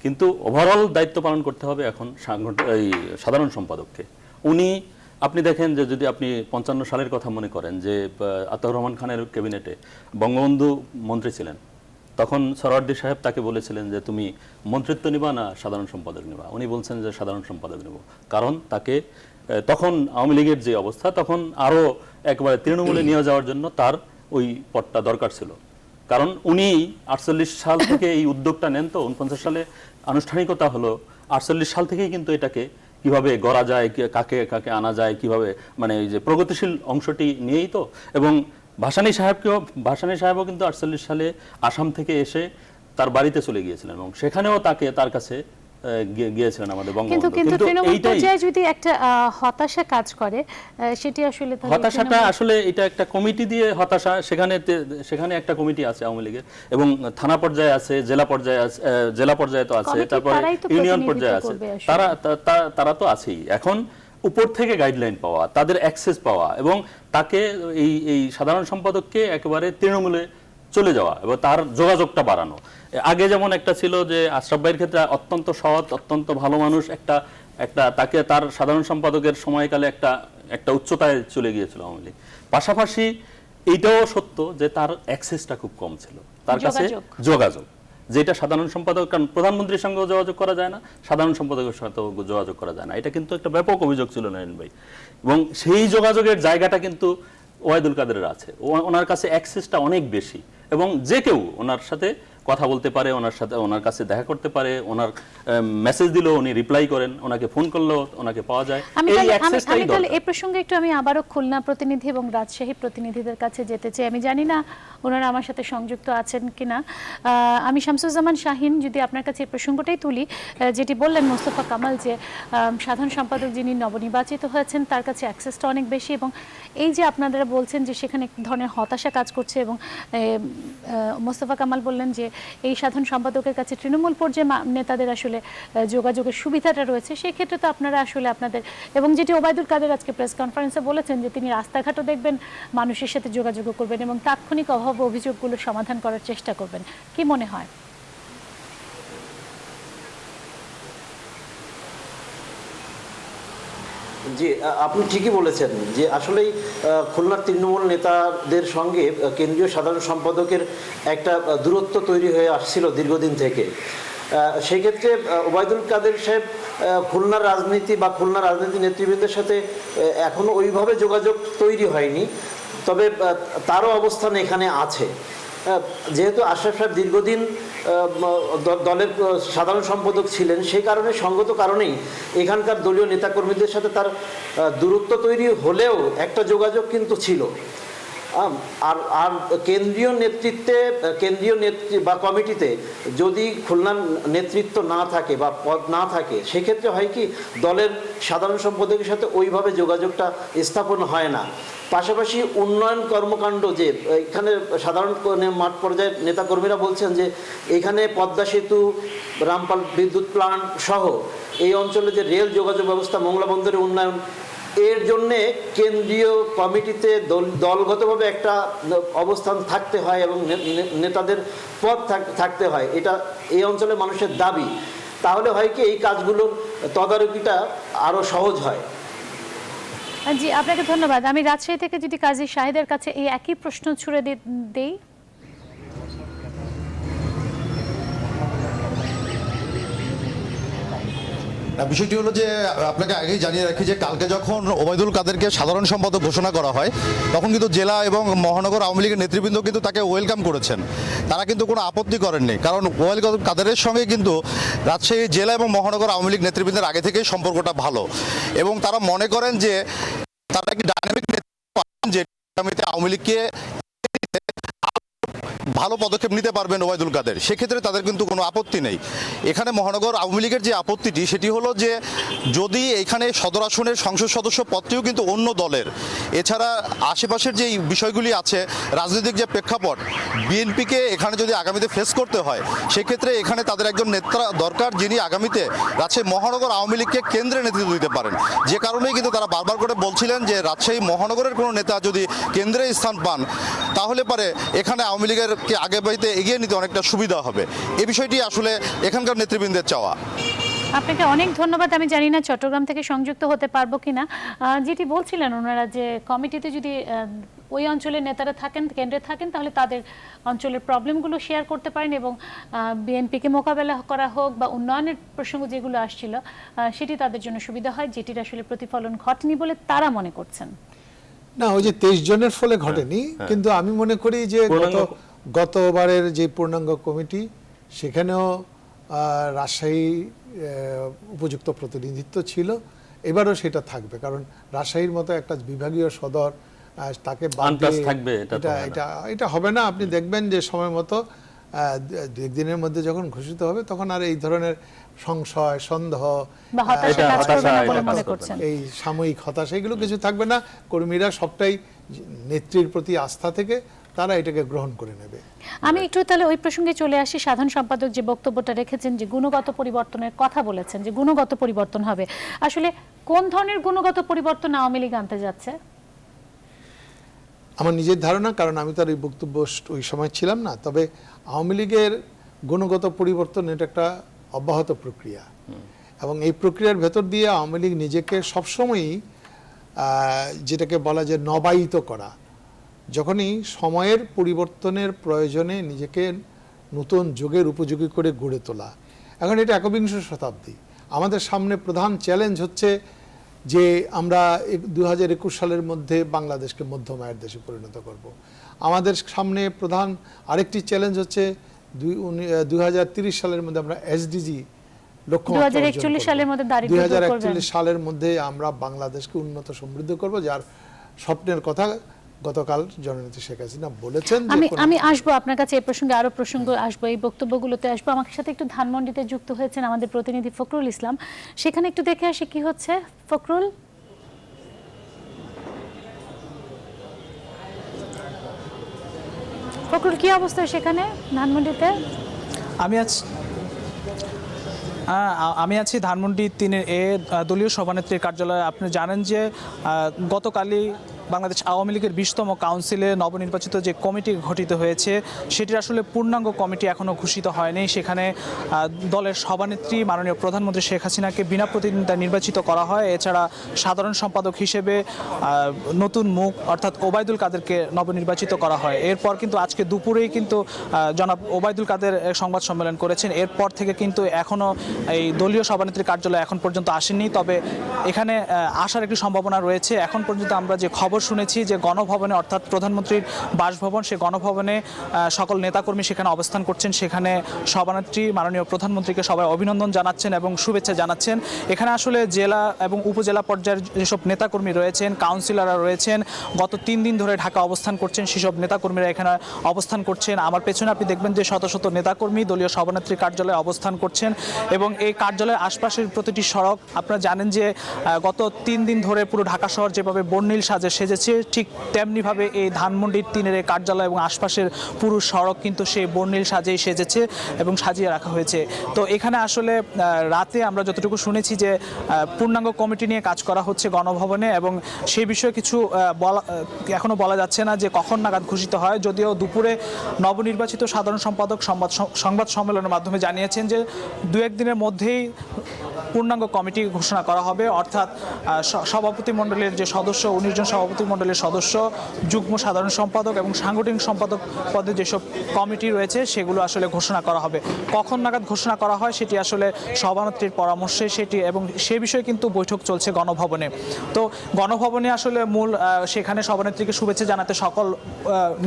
কিন্তু ওভারঅল দায়িত্ব পালন করতে হবে এখন সাধারণ সম্পাদককে। আপনি দেখেন যে যদি আপনি 55 সালের কথা মনে করেন যে আতাউর রহমান খানের ক্যাবিনেটে বঙ্গবন্ধু মন্ত্রী ছিলেন, তখন সরওয়ার্দী সাহেব তাকে বলেছিলেন যে তুমি মন্ত্রিত্ব নিবা না সাধারণ সম্পাদক নিবা। উনি বলছেন যে সাধারণ সম্পাদক নেব, কারণ তাকে তখন আওয়ামী লীগের যে অবস্থা, তখন আরো একবারে তৃণমূলে নিয়ে যাওয়ার জন্য তার ওই পদটা দরকার ছিল। কারণ উনি 48 সাল থেকে এই উদ্যোগটা নেন, তো 49 সালে আনুষ্ঠানিকতা হলো, 48 সাল থেকেই কিন্তু এটাকে কিভাবে গড়া যায়, কাকে কাকে আনা যায়, কিভাবে মানে এই যে প্রগতিশীল অংশটি নিয়েই তো। এবং ভাসানী সাহেবও কিন্তু 48 সালে আসাম থেকে এসে তার বাড়িতে চলে গিয়েছিলেন এবং সেখানেও তার কাছে গিয়েছিলেন আমাদের কিন্তু বঙ্গবন্ধু। কিন্তু কিন্তু তৃণমূল এইটাই পর্যায়ে যদি একটা হতাশা কাজ করে, সেটি আসলে তাহলে হতাশাটা আসলে এটা একটা কমিটি দিয়ে হতাশা, সেখানে একটা কমিটি আছে আওয়ামী লীগের, এবং থানা পর্যায়ে আছে, জেলা পর্যায়ে তো আছে, কমিটি তারপরে তারাই তো ইউনিয়ন প্রতিনিধিত্ব পর্যায়ে আছে, করবে আসলে। তারা তো আছেই। এখন উপর থেকে গাইডলাইন পাওয়া, তাদের অ্যাক্সেস পাওয়া এবং তাকে এই সাধারণ সম্পাদককে একেবারে তৃণমূলে চলে যাওয়া এবং তার যোগাযোগটা বাড়ানো। আগে যেমন একটা ছিল যে আশরাফ ভাইয়ের ক্ষেত্রে অত্যন্ত সৎ, অত্যন্ত ভালো মানুষ, তাকে তার সাধারণ সম্পাদকের সময়কালে একটা উচ্চতায় চলে গিয়েছিল আওয়ামী লীগ। পাশাপাশি এইটাও সত্য যে তার অ্যাক্সেসটা খুব কম ছিল, তার কাছে যোগাযোগ, যেটা সাধারণ সম্পাদক, কারণ প্রধানমন্ত্রীর সঙ্গেও যোগাযোগ করা যায় না, সাধারণ সম্পাদকের সাথেও যোগাযোগ করা যায় না। এটা কিন্তু একটা ব্যাপক অভিযোগ ছিল নয়ন ভাই, এবং সেই যোগাযোগের জায়গাটা কিন্তু ওবায়দুল কাদেরের আছে। ওনার কাছে অ্যাক্সেসটা অনেক বেশি এবং যে কেউ ওনার সাথে কথা বলতে পারে, ওনার কাছে দেখা করতে পারে, ওনার মেসেজ দিলেও উনি রিপ্লাই করেন, ওনাকে ফোন করলেও ওনাকে পাওয়া যায়। এই অ্যাক্সেসটাই দরকার। এই প্রসঙ্গে একটু আমি আবারও খুলনা প্রতিনিধি এবং রাজশাহী প্রতিনিধিদের কাছে যেতে চাই। আমি জানি না ওনারা আমার সাথে সংযুক্ত আছেন কিনা। আমি শামসুজ্জামান শাহিন, যদি আপনার কাছে এই প্রসঙ্গটাই তুলি, যেটি বললেন মোস্তফা কামাল, যে সাধারণ সম্পাদক যিনি নবনির্বাচিত হয়েছেন তার কাছে অ্যাক্সেসটা অনেক বেশি, এবং এই যে আপনারা বলছেন যে সেখানে এক ধরনের হতাশা কাজ করছে, এবং মোস্তফা কামাল বললেন যে এই সাধারণ সম্পাদকের কাছে তৃণমূল পর্যায়ে নেতাদের আসলে যোগাযোগের সুবিধাটা রয়েছে। সেই ক্ষেত্রে তো আপনারা আসলে আপনাদের, এবং যেটি ওবায়দুল কাদের আজকে প্রেস কনফারেন্সে বলেছেন যে তিনি রাস্তাঘাটও দেখবেন, মানুষের সাথে যোগাযোগও করবেন এবং তাৎক্ষণিক অভাব অভিযোগগুলো সমাধান করার চেষ্টা করবেন। কি মনে হয়? জি, আপনি ঠিকই বলেছেন যে আসলেই খুলনার তৃণমূল নেতাদের সঙ্গে কেন্দ্রীয় সাধারণ সম্পাদকের একটা দূরত্ব তৈরি হয়ে আসছিল দীর্ঘদিন থেকে। সেই ক্ষেত্রে ওবায়দুল কাদের সাহেব খুলনার রাজনীতি বা খুলনার রাজনীতি নেতৃবৃন্দের সাথে এখনো ওইভাবে যোগাযোগ তৈরি হয়নি, তবে তারও অবস্থান এখানে আছে। যেহেতু আশরাফ সাহেব দীর্ঘদিন দলের সাধারণ সম্পাদক ছিলেন, সেই কারণে সঙ্গত কারণেই এখানকার দলীয় নেতাকর্মীদের সাথে তার দূরত্ব তৈরি হলেও একটা যোগাযোগ কিন্তু ছিল। আর কেন্দ্রীয় নেতৃত্বে বা কমিটিতে যদি খুলনার নেতৃত্ব না থাকে বা পদ না থাকে, সেক্ষেত্রে হয় কি দলের সাধারণ সম্পাদকের সাথে ওইভাবে যোগাযোগটা স্থাপন হয় না। পাশাপাশি উন্নয়ন কর্মকাণ্ড, যে এখানে সাধারণ মাঠ পর্যায়ের নেতাকর্মীরা বলছেন যে এখানে পদ্মা সেতু, রামপাল বিদ্যুৎ প্লান্ট সহ এই অঞ্চলে যে রেল যোগাযোগ ব্যবস্থা, মোংলা বন্দরের উন্নয়ন, এর জন্যে কেন্দ্রীয় কমিটিতে দলগতভাবে একটা অবস্থান থাকতে হয় এবং নেতাদের পদ থাকতে হয়। এটা এই অঞ্চলের মানুষের দাবি। তাহলে হয় কি এই কাজগুলোর তদারকিটা আরও সহজ হয়। জি, আপনাকে ধন্যবাদ। আমি রাজশাহী থেকে যদি কাজী শাহিদের কাছে এই একই প্রশ্ন ছুড়ে দেই। বিষয়টি হলো যে আপনাকে আগেই জানিয়ে রাখি যে কালকে যখন ওবায়দুল কাদেরকে সাধারণ সম্পাদক ঘোষণা করা হয়, তখন কিন্তু জেলা এবং মহানগর আওয়ামী লীগের নেতৃবৃন্দ কিন্তু তাকে ওয়েলকাম করেছেন। তারা কিন্তু কোনো আপত্তি করেননি, কারণ ওবায়দুল কাদেরের সঙ্গে কিন্তু রাজশাহী জেলা এবং মহানগর আওয়ামী লীগ নেতৃবৃন্দের আগে থেকেই সম্পর্কটা ভালো, এবং তারা মনে করেন যে তারা একটি ডাইনামিক নেতৃত্ব পান, যে আওয়ামী লীগকে ভালো পদক্ষেপ নিতে পারবেন ওবায়দুল কাদের। সেক্ষেত্রে তাদের কিন্তু কোনো আপত্তি নেই। এখানে মহানগর আওয়ামী লীগের যে আপত্তিটি, সেটি হলো যে যদি এখানে সদর আসনের সংসদ সদস্য পদটিও কিন্তু অন্য দলের, এছাড়া আশেপাশের যে বিষয়গুলি আছে, রাজনৈতিক যে প্রেক্ষাপট, বিএনপিকে এখানে যদি আগামীতে ফেস করতে হয়, সেক্ষেত্রে এখানে তাদের একজন নেতা দরকার যিনি আগামীতে রাজশাহী মহানগর আওয়ামী লীগকে কেন্দ্রে নেতৃত্ব দিতে পারেন। যে কারণেই কিন্তু তারা বারবার করে বলছিলেন যে রাজশাহী মহানগরের কোনো নেতা যদি কেন্দ্রে স্থান পান, তাহলে পারে এখানে আওয়ামী লীগের আগে বাড়িতে এগিয়ে নিতে অনেকটা সুবিধা হবে। এই বিষয়টি আসলে এখানকার নেতৃবৃন্দের চাওয়া। আপনাকে অনেক ধন্যবাদ। আমি জানি না চট্টগ্রাম থেকে সংযুক্ত হতে পারবো কিনা, যেটি বলছিলেন ওনারা যে কমিটিতে যদি ওই অঞ্চলের নেতারা থাকেন, কেন্দ্রে থাকেন, তাহলে তাদের অঞ্চলের প্রবলেমগুলো শেয়ার করতে পারেন এবং বিএনপিকে মোকাবেলা করা হোক বা উন্নয়নের প্রসঙ্গ যেগুলো আসছিল সেটি তাদের জন্য সুবিধা হয়, যেটির আসলে প্রতিফলন ঘটেনি বলে তারা মনে করছেন। না, ওই যে 23 জনের ফলে ঘটেনি, কিন্তু আমি মনে করি যে গতবারের যে পূর্ণাঙ্গ কমিটি সেখানেও রাজশাহী উপযুক্ত প্রতিনিধিত্ব ছিল, এবারও সেটা থাকবে, কারণ রাজশাহীর মতো একটা বিভাগীয় সদর তাকে বাদ দিয়ে এটা হবে না। আপনি দেখবেন যে সময় মতো দিনের মধ্যে যখন ঘোষিত হবে তখন আর এই ধরনের সংশয়, সন্দেহ, এই সাময়িক হতাশা এগুলো কিছু থাকবে না। কর্মীরা সবটাই নেত্রীর প্রতি আস্থা থেকে তারা এটাকে গ্রহণ করে নেবে। আমি একটু তাহলে ওই প্রসঙ্গে চলে আসি। সাধারণ সম্পাদক যে বক্তব্যটা রেখেছেন, যে গুণগত পরিবর্তনের কথা বলেছেন, যে গুণগত পরিবর্তন হবে, আসলে কোন ধরনের গুণগত পরিবর্তন আওয়ামী লীগ আনতে যাচ্ছে? আমার নিজের ধারণা, কারণ আমি তার এই বক্তব্য ওই সময় ছিলাম না, তবে আওয়ামী লীগের গুণগত পরিবর্তন এটা একটা অব্যাহত প্রক্রিয়া, এবং এই প্রক্রিয়ার ভেতর দিয়ে আওয়ামী লীগ নিজেকে সবসময়ই যেটাকে বলা যায় নবায়িত করা, যখনই সময়ের পরিবর্তনের প্রয়োজনে নিজেকে নতুন যুগের উপযোগী করে গড়ে তোলা। এখন এটা একবিংশ শতাব্দী, আমাদের সামনে প্রধান চ্যালেঞ্জ হচ্ছে যে আমরা 2021 সালের মধ্যে বাংলাদেশকে মধ্যম আয়ের দেশে পরিণত করব। আমাদের সামনে প্রধান আরেকটি চ্যালেঞ্জ হচ্ছে 2030 সালের মধ্যে আমরা এসডিজি লক্ষ্যমাত্রা 2041 সালের মধ্যে দারিদ্র্য দূর করবেন। 2041 সালের মধ্যে আমরা বাংলাদেশকে উন্নত সমৃদ্ধ করব, যার স্বপ্নের কথা গতকাল জননেত্রী শেখ হাসিনা বলেছেন। আমি আসবো আপনার কাছে, এই প্রসঙ্গে আরো প্রসঙ্গ আসবো, এই বক্তব্যগুলোতে আসবো। আমার সাথে একটু ধানমন্ডিতে যুক্ত হয়েছেন আমাদের প্রতিনিধি ফখরুল ইসলাম, সেখানে একটু দেখে আসি কি হচ্ছে। ফখরুল, কি অবস্থা সেখানে ধানমন্ডিতে? আমি আছি ধানমন্ডি 3-এর দলীয় সভানেত্রীর কার্যালয়ে। আপনি জানেন যে গতকালই বাংলাদেশ আওয়ামী লীগের 20তম কাউন্সিলে নবনির্বাচিত যে কমিটি গঠিত হয়েছে সেটির আসলে পূর্ণাঙ্গ কমিটি এখনও ঘোষিত হয়নি। সেখানে দলের সভানেত্রী মাননীয় প্রধানমন্ত্রী শেখ হাসিনাকে বিনা প্রতিদ্বন্দ্বিতায় নির্বাচিত করা হয়। এছাড়া সাধারণ সম্পাদক হিসেবে নতুন মুখ অর্থাৎ ওবায়দুল কাদেরকে নবনির্বাচিত করা হয়। এরপর কিন্তু আজকে দুপুরেই কিন্তু জনাব ওবায়দুল কাদের সংবাদ সম্মেলন করেছেন। এরপর থেকে কিন্তু এখনও এই দলীয় সভানেত্রীর কার্যালয় এখন পর্যন্ত আসেনি, তবে এখানে আসার একটি সম্ভাবনা রয়েছে। এখন পর্যন্ত আমরা যে খবর শুনেছি যে গণভবনে অর্থাৎ প্রধানমন্ত্রীর বাসভবন, সে গণভবনে সকল নেতাকর্মী সেখানে অবস্থান করছেন। সেখানে সভানেত্রী মাননীয় প্রধানমন্ত্রীকে সবাই অভিনন্দন জানাচ্ছেন এবং শুভেচ্ছা জানাচ্ছেন। এখানে আসলে জেলা এবং উপজেলা পর্যায়ের যেসব নেতাকর্মী রয়েছেন, কাউন্সিলররা রয়েছেন, গত 3 দিন ধরে ঢাকা অবস্থান করছেন, সেসব নেতাকর্মীরা এখানে অবস্থান করছেন। আমার পেছনে আপনি দেখবেন যে শত শত নেতাকর্মী দলীয় সভানেত্রীর কার্যালয়ে অবস্থান করছেন এবং এই কার্যালয়ের আশপাশের প্রতিটি সড়ক আপনারা জানেন যে গত 3 দিন ধরে পুরো ঢাকা শহর যেভাবে বর্ণিল সাজে সেজেছে, ঠিক তেমনিভাবে এই ধানমন্ডির 3-এর কার্যালয় এবং আশপাশের পুরো সড়ক কিন্তু সেই বর্ণিল সাজেই সেজেছে এবং সাজিয়ে রাখা হয়েছে। তো এখানে আসলে রাতে আমরা যতটুকু শুনেছি যে পূর্ণাঙ্গ কমিটি নিয়ে কাজ করা হচ্ছে গণভবনে, এবং সেই বিষয়ে কিছু এখনো বলা যাচ্ছে না যে কখন নাগাদ ঘোষিত হয়। যদিও দুপুরে নবনির্বাচিত সাধারণ সম্পাদক সংবাদ সম্মেলনের মাধ্যমে জানিয়েছেন যে 2-1 দিনের মধ্যেই পূর্ণাঙ্গ কমিটি ঘোষণা করা হবে, অর্থাৎ সভাপতি মণ্ডলের যে সদস্য 19 জন সভাপতি মণ্ডলের সদস্য, যুগ্ম সাধারণ সম্পাদক এবং সাংগঠনিক সম্পাদক পদে যেসব কমিটি রয়েছে সেগুলো আসলে ঘোষণা করা হবে। কখন নাগাদ ঘোষণা করা হয় সেটি আসলে সভানেত্রীর পরামর্শে সেটি, এবং সে বিষয়ে কিন্তু বৈঠক চলছে গণভবনে। তো গণভবনে আসলে মূল সেখানে সভানেত্রীকে শুভেচ্ছা জানাতে সকল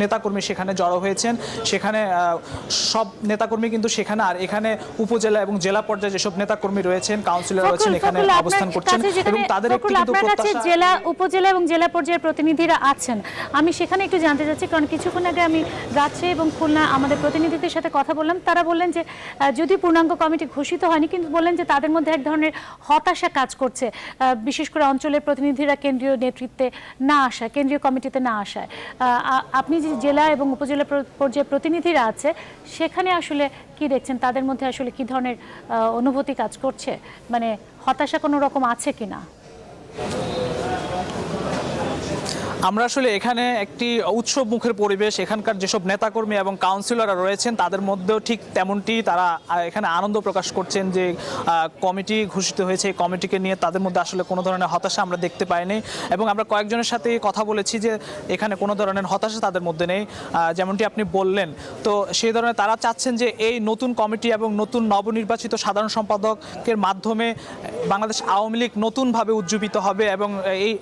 নেতাকর্মী সেখানে জড়ো হয়েছেন। সেখানে সব নেতাকর্মী কিন্তু সেখানে, আর এখানে উপজেলা এবং জেলা পর্যায়ে যেসব নেতাকর্মী রয়েছেন, কাউন্সিলর রয়েছেন, এখানে অবস্থান করছেন এবং তাদের একটি কিন্তু প্রত্যাশা। জেলা উপজেলা এবং জেলা পর্যায়ের প্রতিনিধিরা আছেন, আমি সেখানে একটু জানতে চাচ্ছি, কারণ কিছুক্ষণ আগে আমি রাজশাহী এবং খুলনা আমাদের প্রতিনিধিদের সাথে কথা বললাম। তারা বললেন যে যদি পূর্ণাঙ্গ কমিটি ঘোষিত হয়নি, কিন্তু বললেন যে তাদের মধ্যে এক ধরনের হতাশা কাজ করছে, বিশেষ করে অঞ্চলের প্রতিনিধিরা কেন্দ্রীয় নেতৃত্বে না আসা, কেন্দ্রীয় কমিটিতে না আসায়। আপনি যে জেলা এবং উপজেলা পর্যায়ের প্রতিনিধিরা আছে সেখানে আসলে কি দেখছেন, তাদের মধ্যে আসলে কি ধরনের অনুভূতি কাজ করছে, মানে হতাশা কোনো রকম আছে কিনা? আমরা আসলে এখানে একটি উৎসব মুখের পরিবেশ, এখানকার যেসব নেতাকর্মী এবং কাউন্সিলররা রয়েছেন তাদের মধ্যেও ঠিক তেমনটি, তারা এখানে আনন্দ প্রকাশ করছেন যে কমিটি ঘোষিত হয়েছে। এই কমিটিকে নিয়ে তাদের মধ্যে আসলে কোনো ধরনের হতাশা আমরা দেখতে পাইনি, এবং আমরা কয়েকজনের সাথে কথা বলেছি যে এখানে কোনো ধরনের হতাশা তাদের মধ্যে নেই, যেমনটি আপনি বললেন। তো সেই ধরনের তারা চাচ্ছেন যে এই নতুন কমিটি এবং নতুন নবনির্বাচিত সাধারণ সম্পাদকের মাধ্যমে বাংলাদেশ আওয়ামী লীগ নতুনভাবে উজ্জীবিত হবে, এবং এই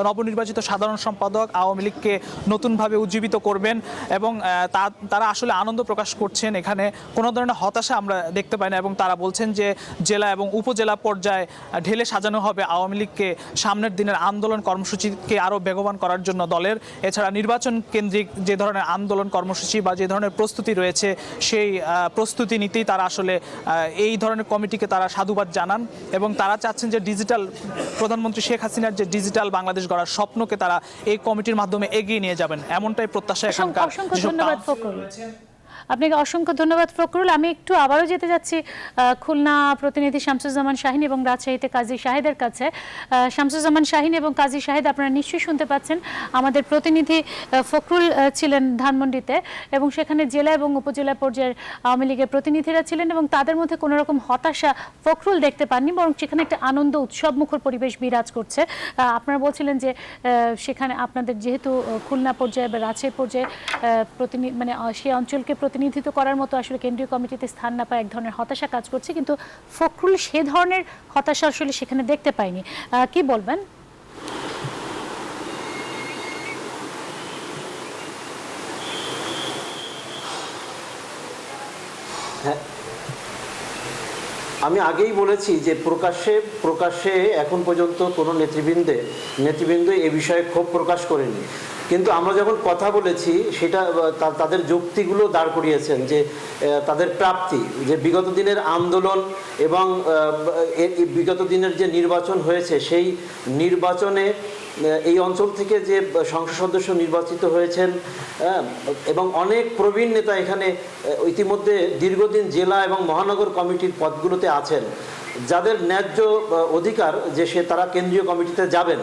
নবনির্বাচিত সাধারণ সম্পাদক আওয়ামী লীগকে নতুনভাবে উজ্জীবিত করবেন, এবং তারা আসলে আনন্দ প্রকাশ করছেন। এখানে কোনো ধরনের হতাশা আমরা দেখতে পাই না, এবং তারা বলছেন যে জেলা এবং উপজেলা পর্যায়ে ঢেলে সাজানো হবে আওয়ামী লীগকে সামনের দিনের আন্দোলন কর্মসূচিকে আরও বেগবান করার জন্য দলের। এছাড়া নির্বাচন কেন্দ্রিক যে ধরনের আন্দোলন কর্মসূচি বা যে ধরনের প্রস্তুতি রয়েছে সেই প্রস্তুতি নিতেই তারা আসলে এই ধরনের কমিটিকে তারা সাধুবাদ জানান, এবং তারা চাচ্ছেন যে ডিজিটাল প্রধানমন্ত্রী শেখ হাসিনার যে ডিজিটাল বাংলাদেশ গড়ার স্বপ্নকে তারা এই কমিটির মাধ্যমে এগিয়ে নিয়ে যাবেন, এমনটাই প্রত্যাশা এখানকার। অসংখ্য ধন্যবাদ ফখরুল, আপনাকে অসংখ্য ধন্যবাদ ফখরুল। আমি একটু আবারও যেতে যাচ্ছি খুলনা প্রতিনিধি শামসুজ্জামান শাহিন এবং রাজশাহীতে কাজী শাহেদের কাছে। শামসুজ্জামান শাহিন এবং কাজী শাহেদ, আপনারা নিশ্চয়ই শুনতে পাচ্ছেন আমাদের প্রতিনিধি ফখরুল ছিলেন ধানমন্ডিতে, এবং সেখানে জেলা এবং উপজেলা পর্যায়ের আওয়ামী লীগের প্রতিনিধিরা ছিলেন, এবং তাদের মধ্যে কোনো রকম হতাশা ফখরুল দেখতে পাননি, বরং সেখানে একটা আনন্দ উৎসব মুখর পরিবেশ বিরাজ করছে। আপনারা বলছিলেন যে সেখানে আপনাদের যেহেতু খুলনা পর্যায়ে বা রাজশাহী পর্যায়ে মানে সেই অঞ্চলকে প্রতিনিধিত্ব করার মতো আসলে কেন্দ্রীয় কমিটিতে স্থান না পায় এক ধরনের হতাশা কাজ করছে, কিন্তু ফখরুল সে ধরনের হতাশা আসলে সেখানে দেখতে পাইনি। কি বলবেন? হ্যাঁ, আমি আগেই বলেছি যে প্রকাশ্যে এখন পর্যন্ত কোনো নেতৃবৃন্দ এ বিষয়ে ক্ষোভ প্রকাশ করেনি, কিন্তু আমরা যখন কথা বলেছি সেটা তাদের যুক্তিগুলো দাঁড় করিয়েছেন যে তাদের প্রাপ্তি, যে বিগত দিনের আন্দোলন এবং বিগত দিনের যে নির্বাচন হয়েছে সেই নির্বাচনে এই অঞ্চল থেকে যে সংসদ সদস্য নির্বাচিত হয়েছেন এবং অনেক প্রবীণ নেতা এখানে ইতিমধ্যে দীর্ঘদিন জেলা এবং মহানগর কমিটির পদগুলোতে আছেন, যাদের ন্যায্য অধিকার যে তারা কেন্দ্রীয় কমিটিতে যাবেন,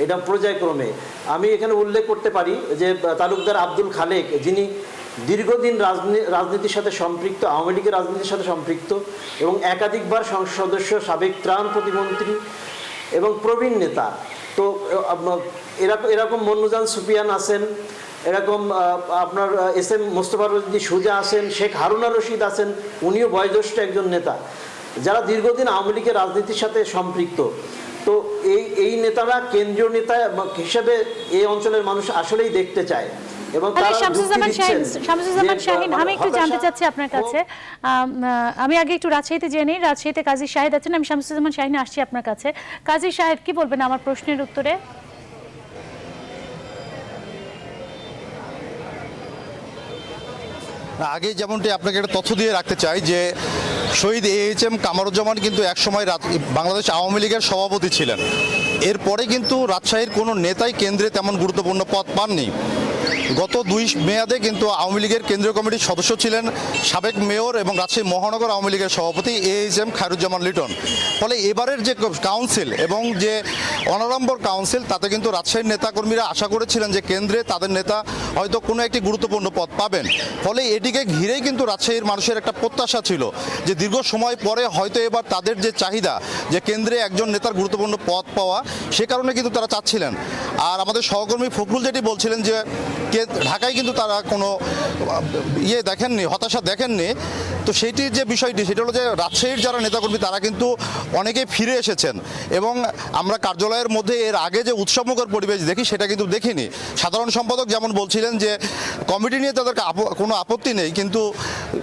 এটা পর্যায়ক্রমে। আমি এখানে উল্লেখ করতে পারি যে তালুকদার আব্দুল খালেক, যিনি দীর্ঘদিন রাজনীতির সাথে সম্পৃক্ত, আওয়ামী লীগের রাজনীতির সাথে সম্পৃক্ত এবং একাধিকবার সংসদ সদস্য, সাবেক ত্রাণ প্রতিমন্ত্রী এবং প্রবীণ নেতা। তো এরকম মন্নুজান সুফিয়ান আছেন, এরকম আপনার SM মোস্তফা রশিদ সুজা আছেন, শেখ হারুনা রশিদ আছেন, উনিও বয়োজ্যেষ্ঠ একজন নেতা, যারা দীর্ঘদিন আওয়ামী লীগের রাজনীতির সাথে সম্পৃক্ত। তো এই নেতারা কেন্দ্রীয় নেতা হিসেবে এই অঞ্চলের মানুষ আসলেই দেখতে চায়। এবং শামসুজ্জামান শাহিন, আমি একটু জানতে চাচ্ছি আপনার কাছে, আমি আগে একটু রাজশাহীতে জেনে, রাজশাহীতে কাজী শাহেদ আছেন, আমি শামসুজ্জামান শাহিন আসছি আপনার কাছে। কাজী শাহেদ, কি বলবেন আমার প্রশ্নের উত্তরে? আগে যেমনটি আপনাকে একটা তথ্য দিয়ে রাখতে চাই যে শহীদ AHM কামারুজ্জামান কিন্তু একসময় বাংলাদেশ আওয়ামী লীগের সভাপতি ছিলেন। এরপরে কিন্তু রাজশাহীর কোনো নেতাই কেন্দ্রে তেমন গুরুত্বপূর্ণ পদ পাননি। গত 2 মেয়াদে কিন্তু আওয়ামী লীগের কেন্দ্রীয় কমিটির সদস্য ছিলেন সাবেক মেয়র এবং রাজশাহী মহানগর আওয়ামী লীগের সভাপতি AHM খায়রুজ্জামান লিটন। ফলে এবারের যে কাউন্সিল এবং যে অনারম্বর কাউন্সিল, তাতে কিন্তু রাজশাহীর নেতাকর্মীরা আশা করেছিলেন যে কেন্দ্রে তাদের নেতা হয়তো কোনো একটি গুরুত্বপূর্ণ পদ পাবেন। ফলে এটিকে ঘিরেই কিন্তু রাজশাহীর মানুষের একটা প্রত্যাশা ছিল যে দীর্ঘ সময় পরে হয়তো এবার তাদের যে চাহিদা যে কেন্দ্রে একজন নেতার গুরুত্বপূর্ণ পদ পাওয়া, সে কারণে কিন্তু তারা চাচ্ছিলেন। আর আমাদের সহকর্মী ফখরুল যেটি বলছিলেন যে ঢাকায় কিন্তু তারা কোনো দেখেননি, হতাশা দেখেননি। তো সেইটির যে বিষয়টি, সেটা হলো যে রাজশাহীর যারা নেতাকর্মী তারা কিন্তু অনেকেই ফিরে এসেছেন, এবং আমরা কার্যালয়ের মধ্যে এর আগে যে উৎসবমুখর পরিবেশ দেখি সেটা কিন্তু দেখিনি। সাধারণ সম্পাদক যেমন বলছিলেন যে কমিটি নিয়ে তাদের কোনো আপত্তি নেই, কিন্তু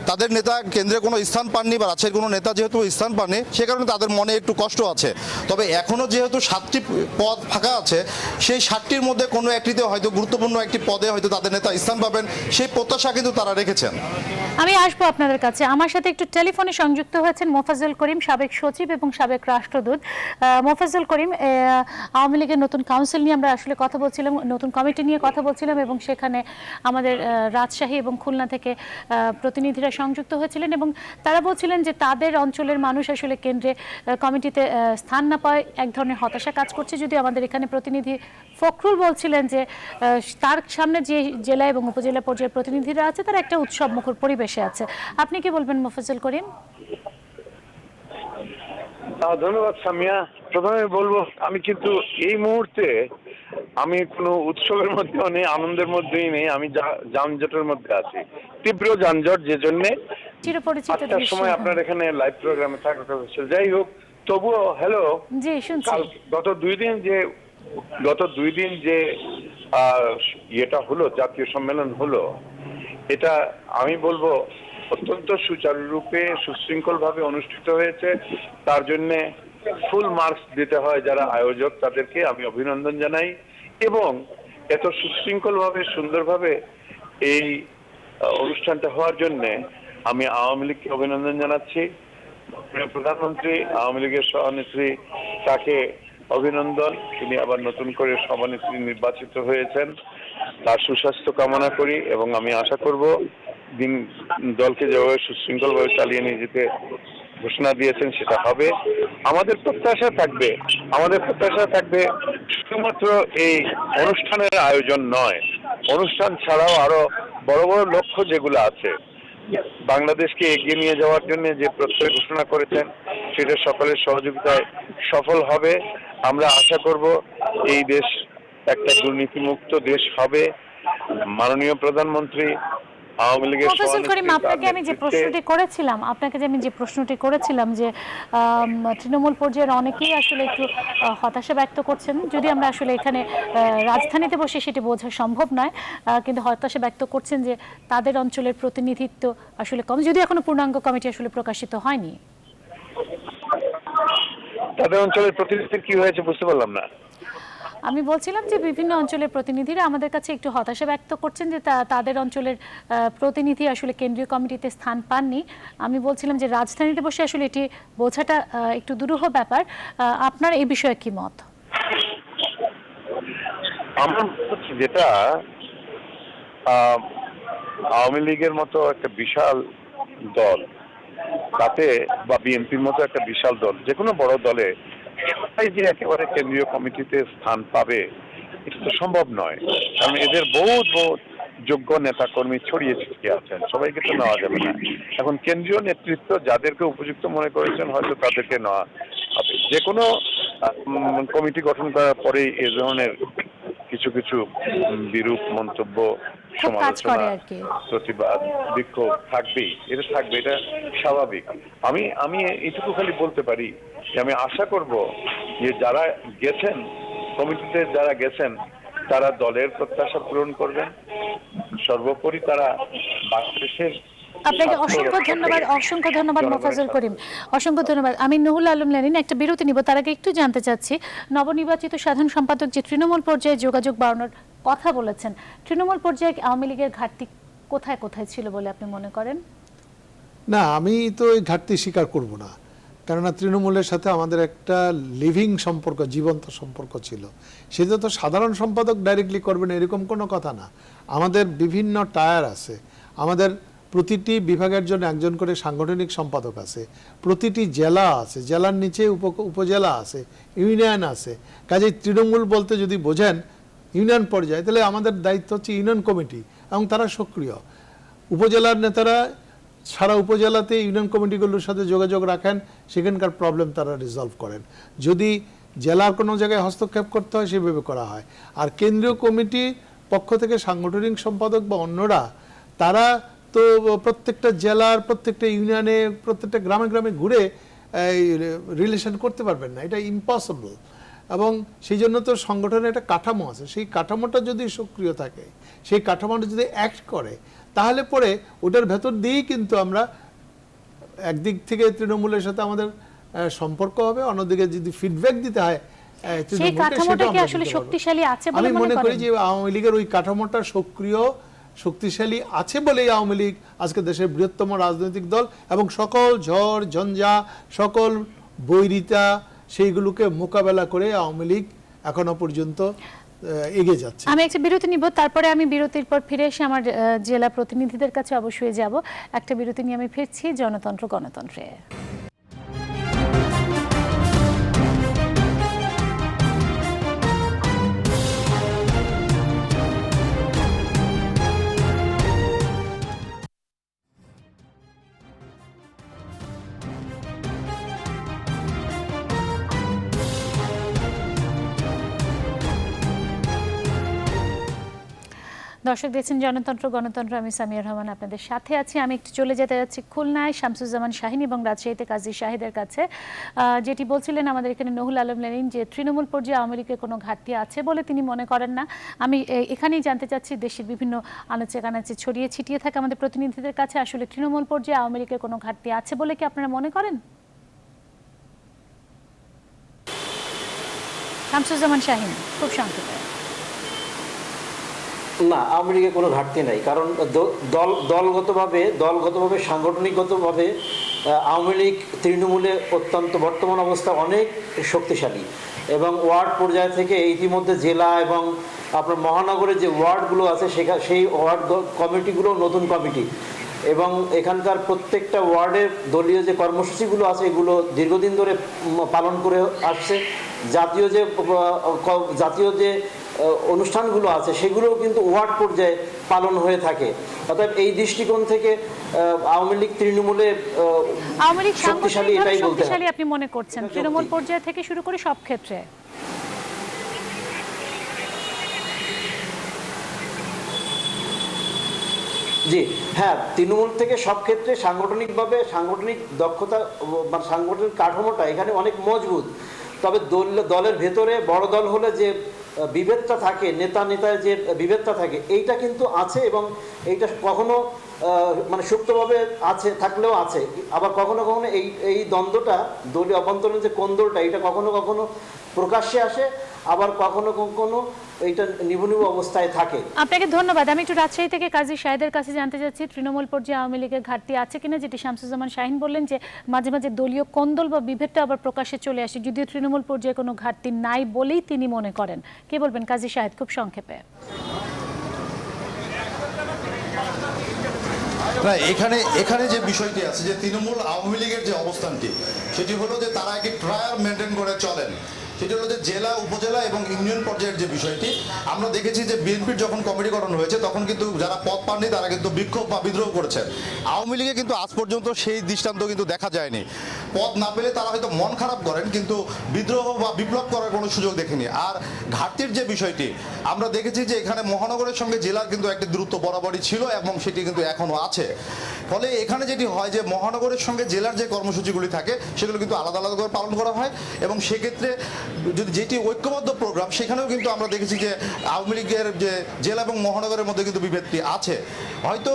তাদের নেতা কেন্দ্রে কোনো স্থান পাননি বা রাজশাহীর কোনো নেতা যেহেতু স্থান পাননি, সে কারণে তাদের মনে একটু কষ্ট আছে। তবে এখনও যেহেতু 7টি পদ ফাঁকা আছে, সেই 7টির মধ্যে কোনো একটিতে হয়তো গুরুত্বপূর্ণ একটি পদে হয়তো তাদের নেতা স্থান পাবেন, সেই প্রত্যাশা কিন্তু তারা রেখেছেন। আমি আসবো আপনাদের কাছে। আমার সাথে একটু টেলিফোনে সংযুক্ত হয়েছেন মোফাজ্জল করিম, সাবেক সচিব এবং সাবেক রাষ্ট্রদূত। মোফাজ্জল করিম, আওয়ামী লীগের নতুন কাউন্সিল নিয়ে আমরা আসলে কথা বলছিলাম, নতুন কমিটি নিয়ে কথা বলছিলাম, এবং সেখানে আমাদের রাজশাহী এবং খুলনা থেকে প্রতিনিধিরা সংযুক্ত হয়েছিলেন এবং তারা বলছিলেন যে তাদের অঞ্চলের মানুষ আসলে কেন্দ্রে কমিটিতে স্থান না পায় এক ধরনের হতাশা কাজ করছে। যদি আমাদের এখানে প্রতিনিধি ফখরুল বলছিলেন যে তার সামনে যে জেলা এবং উপজেলা পর্যায়ের প্রতিনিধিরা আছে তারা একটা উৎসব মুখর পরিবেশে আছে। আপনি কি বলবেন মোফাজ্জল করিম? ধন্যবাদ সামিয়া। প্রথমে বলবো আমি কিন্তু এই মুহূর্তে আমি কোনো উৎসবের মধ্যেও নেই, আনন্দের মধ্যেই নেই, আমি যানজটের মধ্যে আছি, তীব্র যানজট, যে জন্যে চিরপরিচিত আটটার সময় আপনার এখানে লাইভ প্রোগ্রামে থাকা কথা ছিল। যাই হোক, তবুও হ্যালো, জি শুনছি। গত দুই দিন যে ইয়েটা হলো, জাতীয় সম্মেলন হলো, এটা আমি বলবো অত্যন্ত সুচারুরূপে সুশৃঙ্খল ভাবে অনুষ্ঠিত হয়েছে। তার জন্য ফুল মার্কস দিতে হয় যারা আয়োজক, তাদেরকে আমি অভিনন্দন জানাই। এবং এত সুশৃঙ্খল ভাবে সুন্দরভাবে এই অনুষ্ঠানটা হওয়ার জন্য আমি আওয়ামী লীগকে অভিনন্দন জানাচ্ছি। প্রধানমন্ত্রী, আওয়ামী লীগের সভানেত্রী, তাকে অভিনন্দন। তিনি আবার নতুন করে সভানেত্রী নির্বাচিত হয়েছেন, তার সুস্বাস্থ্য কামনা করি এবং আমি আশা করব দলকে যেভাবে সুশৃঙ্খলভাবে চালিয়ে নিয়ে যেতে ঘোষণা দিয়েছেন সেটা হবে। আমাদের প্রত্যাশা থাকবে শুধুমাত্র এই অনুষ্ঠানের আয়োজন নয়, অনুষ্ঠান ছাড়াও আরো বড় বড় লক্ষ্য যেগুলো আছে, বাংলাদেশকে এগিয়ে নিয়ে যাওয়ার জন্য যে প্রত্যয় ঘোষণা করেছেন সেটা সকলের সহযোগিতায় সফল হবে। আমরা আশা করব এই দেশ একটা দুর্নীতিমুক্ত দেশ হবে। মাননীয় প্রধানমন্ত্রী, আওয়ামী লীগের মোফাজ্জল করিম, আপনাকে আমি যে প্রশ্নটি করেছিলাম যে তৃণমূল পর্যায়ের অনেকেই আসলে একটু হতাশা ব্যক্ত করছেন, যদি আমরা আসলে এখানে রাজধানীতে বসে সেটি বোঝা সম্ভব নয়, কিন্তু হতাশা ব্যক্ত করছেন যে তাদের অঞ্চলের প্রতিনিধিত্ব আসলে কম, যদি এখনো পূর্ণাঙ্গ কমিটি আসলে প্রকাশিত হয়নি। তাদের অঞ্চলের প্রতিনিধি কি হয়েছে বুঝতে পারলাম না। আমি বলছিলাম যে বিভিন্ন অঞ্চলের প্রতিনিধিরা আমাদের কাছে একটু হতাশা ব্যক্ত করছেন যে তাদের অঞ্চলের প্রতিনিধি আসলে কেন্দ্রীয় কমিটিতে স্থান পাননি। আমি বলছিলাম যে রাজধানীতে বসে আসলে এটি বোঝাটা একটু দুরূহ ব্যাপার। আপনার এই বিষয়ে কি মত? আমার যেটা আওয়ামী লীগের মতো একটা বিশাল দল, তাতে বা বিএনপির মতো একটা বিশাল দল, যে কোনো বড় দলে সবাই যে একেবারে কেন্দ্রীয় কমিটিতে স্থান পাবে এটা তো সম্ভব নয়। কারণ এদের বহুত যোগ্য নেতা কর্মী ছড়িয়ে ছিটিয়ে আছেন, সবাইকে তো নেওয়া যাবে না। এখন কেন্দ্রীয় নেতৃত্ব যাদেরকে উপযুক্ত মনে করেছেন হয়তো তাদেরকে নেওয়া হবে। যে কোনো কমিটি গঠন করার পরে এ ধরনের কিছু কিছু বিরূপ মন্তব্য, সমালোচনা, প্রতিবাদ, বিক্ষোভ থাকবেই, এটা স্বাভাবিক। আমি এইটুকু খালি বলতে পারি যে আমি আশা করব যে যারা গেছেন কমিটিতে, যারা গেছেন তারা দলের প্রত্যাশা পূরণ করবেন। সর্বোপরি তারা বাংলাদেশের। আপনাকে অসংখ্য ধন্যবাদ মোফাজ্জল করিম, অসংখ্য ধন্যবাদ। আমি নুহুল আলম লেনিন, একটা বিরতি নিব, তার আগে একটু জানতে চাচ্ছি, নবনির্বাচিত সাধারণ সম্পাদক যে তৃণমূল পর্যায়ে যোগাযোগ বাড়ানোর কথা বলেছেন, তৃণমূল পর্যায়ে আওয়ামী লীগের ঘাটতি কোথায় কোথায় ছিল বলে আপনি মনে করেন? না, আমি তো এই ঘাটতি স্বীকার করব না, কেননা তৃণমূলের সাথে আমাদের একটা লিভিং সম্পর্ক, জীবন্ত সম্পর্ক ছিল। সেটা তো সাধারণ সম্পাদক ডাইরেক্টলি করবেন এরকম কোনো কথা না। আমাদের বিভিন্ন টায়ার আছে, আমাদের প্রতিটি বিভাগের জন্য একজন করে সাংগঠনিক সম্পাদক আছে, প্রতিটি জেলা আছে, জেলার নিচে উপজেলা আছে, ইউনিয়ন আছে। কাজেই তৃণমূল বলতে যদি বোঝেন ইউনিয়ন পর্যায়ে, তাহলে আমাদের দায়িত্ব হচ্ছে ইউনিয়ন কমিটি, এবং তারা সক্রিয়। উপজেলার নেতারা সারা উপজেলাতে ইউনিয়ন কমিটিগুলোর সাথে যোগাযোগ রাখেন, সেখানকার প্রবলেম তারা রিজলভ করেন। যদি জেলার কোনো জায়গায় হস্তক্ষেপ করতে হয় সেভাবে করা হয়। আর কেন্দ্রীয় কমিটি পক্ষ থেকে সাংগঠনিক সম্পাদক বা অন্যরা, তারা তো প্রত্যেকটা জেলার, প্রত্যেকটা ইউনিয়নে, প্রত্যেকটা গ্রামে গ্রামে ঘুরে রিলেশন করতে পারবেন না, এটা ইম্পসিবল। এবং সেই জন্য তো সংগঠনের একটা কাঠামো আছে, সেই কাঠামোটা যদি সক্রিয় থাকে, সেই কাঠামোটা যদি অ্যাক্ট করে, তাহলে পরে ওটার ভেতর দিয়েই কিন্তু আমরা একদিক থেকে তৃণমূলের সাথে আমাদের সম্পর্ক হবে, অন্যদিকে যদি ফিডব্যাক দিতে হয় সেই কাঠামোটা কি আসলে শক্তিশালী আছে বলে আমি মনে করি যে আওয়ামী লীগের ওই কাঠামোটা সক্রিয় শক্তিশালী আছে বলেই আওয়ামী লীগ আজকে দেশের বৃহত্তম রাজনৈতিক দল এবং সকল ঝড় ঝঞ্ঝা সকল বৈরিতা সেইগুলোকে মোকাবেলা করে আওয়ামী লীগ এখনো পর্যন্ত এগিয়ে যাচ্ছে। আমি একটা বিরতি নিব, তারপরে আমি বিরতির পর ফিরে এসে আমার জেলা প্রতিনিধিদের কাছে অবশ্যই যাব। একটা বিরতি নিয়ে আমি ফিরছি জনতন্ত্র গণতন্ত্রে। দর্শক দেখছেন জনতন্ত্র গণতন্ত্র, আমি সামিয়া রহমান আপনাদের সাথে আছি। আমি একটু চলে যেতে যাচ্ছি খুলনায় শামসুজ্জামান শাহীন এবং রাজশাহীতে কাজী শাহেদের কাছে। যেটি বলছিলেন আমাদের এখানে নহুল আলম লেনিন যে তৃণমূল পর্যায়ে আওয়ামী লীগের কোনো ঘাটতি আছে বলে তিনি মনে করেন না। আমি এখানেই জানতে চাচ্ছি দেশের বিভিন্ন আনাচে কানাচে ছড়িয়ে ছিটিয়ে থাকে আমাদের প্রতিনিধিদের কাছে, আসলে তৃণমূল পর্যায়ে আওয়ামী লীগের কোনো ঘাটতি আছে বলে কি আপনারা মনে করেন? শামসুজ্জামান শাহীন, খুব সংক্ষেপে। না, আওয়ামী লীগের কোনো ঘাটতি নাই, কারণ দলগতভাবে সাংগঠনিকগতভাবে আওয়ামী লীগ তৃণমূলে অত্যন্ত বর্তমান অবস্থা অনেক শক্তিশালী এবং ওয়ার্ড পর্যায় থেকে ইতিমধ্যে জেলা এবং আপনার মহানগরের যে ওয়ার্ডগুলো আছে সেই ওয়ার্ড কমিটিগুলো নতুন কমিটি এবং এখানকার প্রত্যেকটা ওয়ার্ডের দলীয় যে কর্মসূচিগুলো আছে এগুলো দীর্ঘদিন ধরে পালন করে আসছে। জাতীয় যে অনুষ্ঠানগুলো আছে সেগুলোও কিন্তু ওয়ার্ড পর্যায়ে পালন হয়ে থাকে। অর্থাৎ এই দৃষ্টিকোণ থেকে আওয়ামী লীগ তৃণমূলে শক্তিশালী, এটাই বলতে হয়। আপনি মনে করছেন তৃণমূল পর্যায় থেকে শুরু করে সব ক্ষেত্রে? জি হ্যাঁ, তৃণমূল থেকে সব ক্ষেত্রে সাংগঠনিকভাবে সাংগঠনিক দক্ষতা বা সাংগঠনিক কাঠামোটা এখানে অনেক মজবুত। তবে দলের ভেতরে বড় দল হলে যে বিভেদটা থাকে, নেতার যে বিভেদটা থাকে, এইটা কিন্তু আছে এবং এইটা কখনো মানে সুপ্তভাবে আছে, থাকলেও আছে। আবার কখনো কখনো এই দ্বন্দ্বটা দলীয় অভ্যন্তরীণ যে কোন্দলটা এটা কখনো কখনো প্রকাশ্যে আসে, আবার কখনো কখনো এইটা নিভু অবস্থায় থাকে। আপনাকে ধন্যবাদ। আমি একটু রাজশাহী থেকে কাজী শাহেদের কাছে জানতে চাচ্ছি তৃণমূল পর্যায়ে আওয়ামী লীগের ঘাটতি আছে কিনা, যেটি শামসুজ্জামান শাহীন বললেন যে মাঝে মাঝে দলীয় কোন্দল বা বিভেদটা আবার প্রকাশ্যে চলে আসে, যদিও তৃণমূল পর্যায়ে কোনো ঘাটতি নাই বলেই তিনি মনে করেন। কে বলবেন কাজী শাহেদ, খুব সংক্ষেপে? না, এখানে যে বিষয়টি আছে যে তৃণমূল আওয়ামী লীগের যে অবস্থানটি সেটি হলো যে তারা একটি ট্রায়াল মেনটেন করে চলেন। সেটি হলো যে জেলা উপজেলা এবং ইউনিয়ন পর্যায়ের যে বিষয়টি আমরা দেখেছি যে বিএনপির যখন কমিটি গঠন হয়েছে তখন কিন্তু যারা পদ পাননি তারা কিন্তু বিক্ষোভ বা বিদ্রোহ করেছে। আওয়ামী লীগে কিন্তু আজ পর্যন্ত সেই দৃষ্টান্ত কিন্তু দেখা যায়নি। পদ না পেলে তারা হয়তো মন খারাপ করেন, কিন্তু বিদ্রোহ বা বিপ্লব করার কোনো সুযোগ দেখিনি। আর ঘাটতির যে বিষয়টি আমরা দেখেছি যে এখানে মহানগরের সঙ্গে জেলার কিন্তু একটি দূরত্ব বরাবরই ছিল এবং সেটি কিন্তু এখনও আছে। ফলে এখানে যেটি হয় যে মহানগরের সঙ্গে জেলার যে কর্মসূচিগুলি থাকে সেগুলো কিন্তু আলাদা আলাদা করে পালন করা হয় এবং সেক্ষেত্রে যদি যেটি ঐক্যবদ্ধ প্রোগ্রাম সেখানেও কিন্তু আমরা দেখেছি যে আওয়ামী লীগের যে জেলা এবং মহানগরের মধ্যে কিন্তু বিভেদটি আছে। হয়তো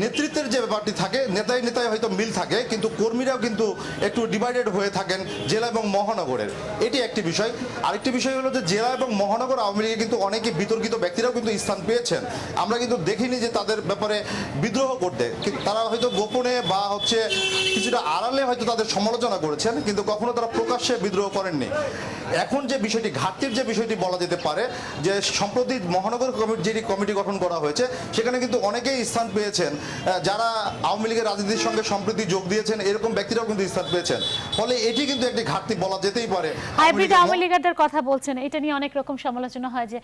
নেতৃত্বের যে ব্যাপারটি থাকে নেতায় হয়তো মিল থাকে, কিন্তু কর্মীরাও কিন্তু একটু ডিভাইডেড হয়ে থাকেন জেলা এবং মহানগরের। এটি একটি বিষয়। আরেকটি বিষয় হলো যে জেলা এবং মহানগর আওয়ামী লীগে কিন্তু অনেকে বিতর্কিত ব্যক্তিরাও কিন্তু স্থান পেয়েছেন। আমরা কিন্তু দেখিনি যে তাদের ব্যাপারে বিদ্রোহ করতে, তারা হয়তো গোপনে বা হচ্ছে কিছুটা আড়ালে হয়তো তাদের সমালোচনা করেছেন, কিন্তু কখনো তারা প্রকাশ্যে বিদ্রোহ করেননি। এখন যে বিষয়টি ঘাটতির যে বিষয়টি বলা যেতে পারে যে সম্প্রতি মহানগর যেটি কমিটি গঠন করা হয়েছে সেখানে কিন্তু অনেকেই স্থান পেয়েছেন যারা আওয়ামী লীগের রাজনীতির সঙ্গে সম্প্রতি যোগ দিয়েছেন, এরকম ব্যক্তিরাও কিন্তু স্থান পেয়েছেন। ফলে এটি কিন্তু একটি ঘাটতি বলা যেতেই পারে। হাইব্রিড আওয়ামী লীগারদের কথা বলছেন, এটা নিয়ে অনেক রকম সমালোচনা হয় যে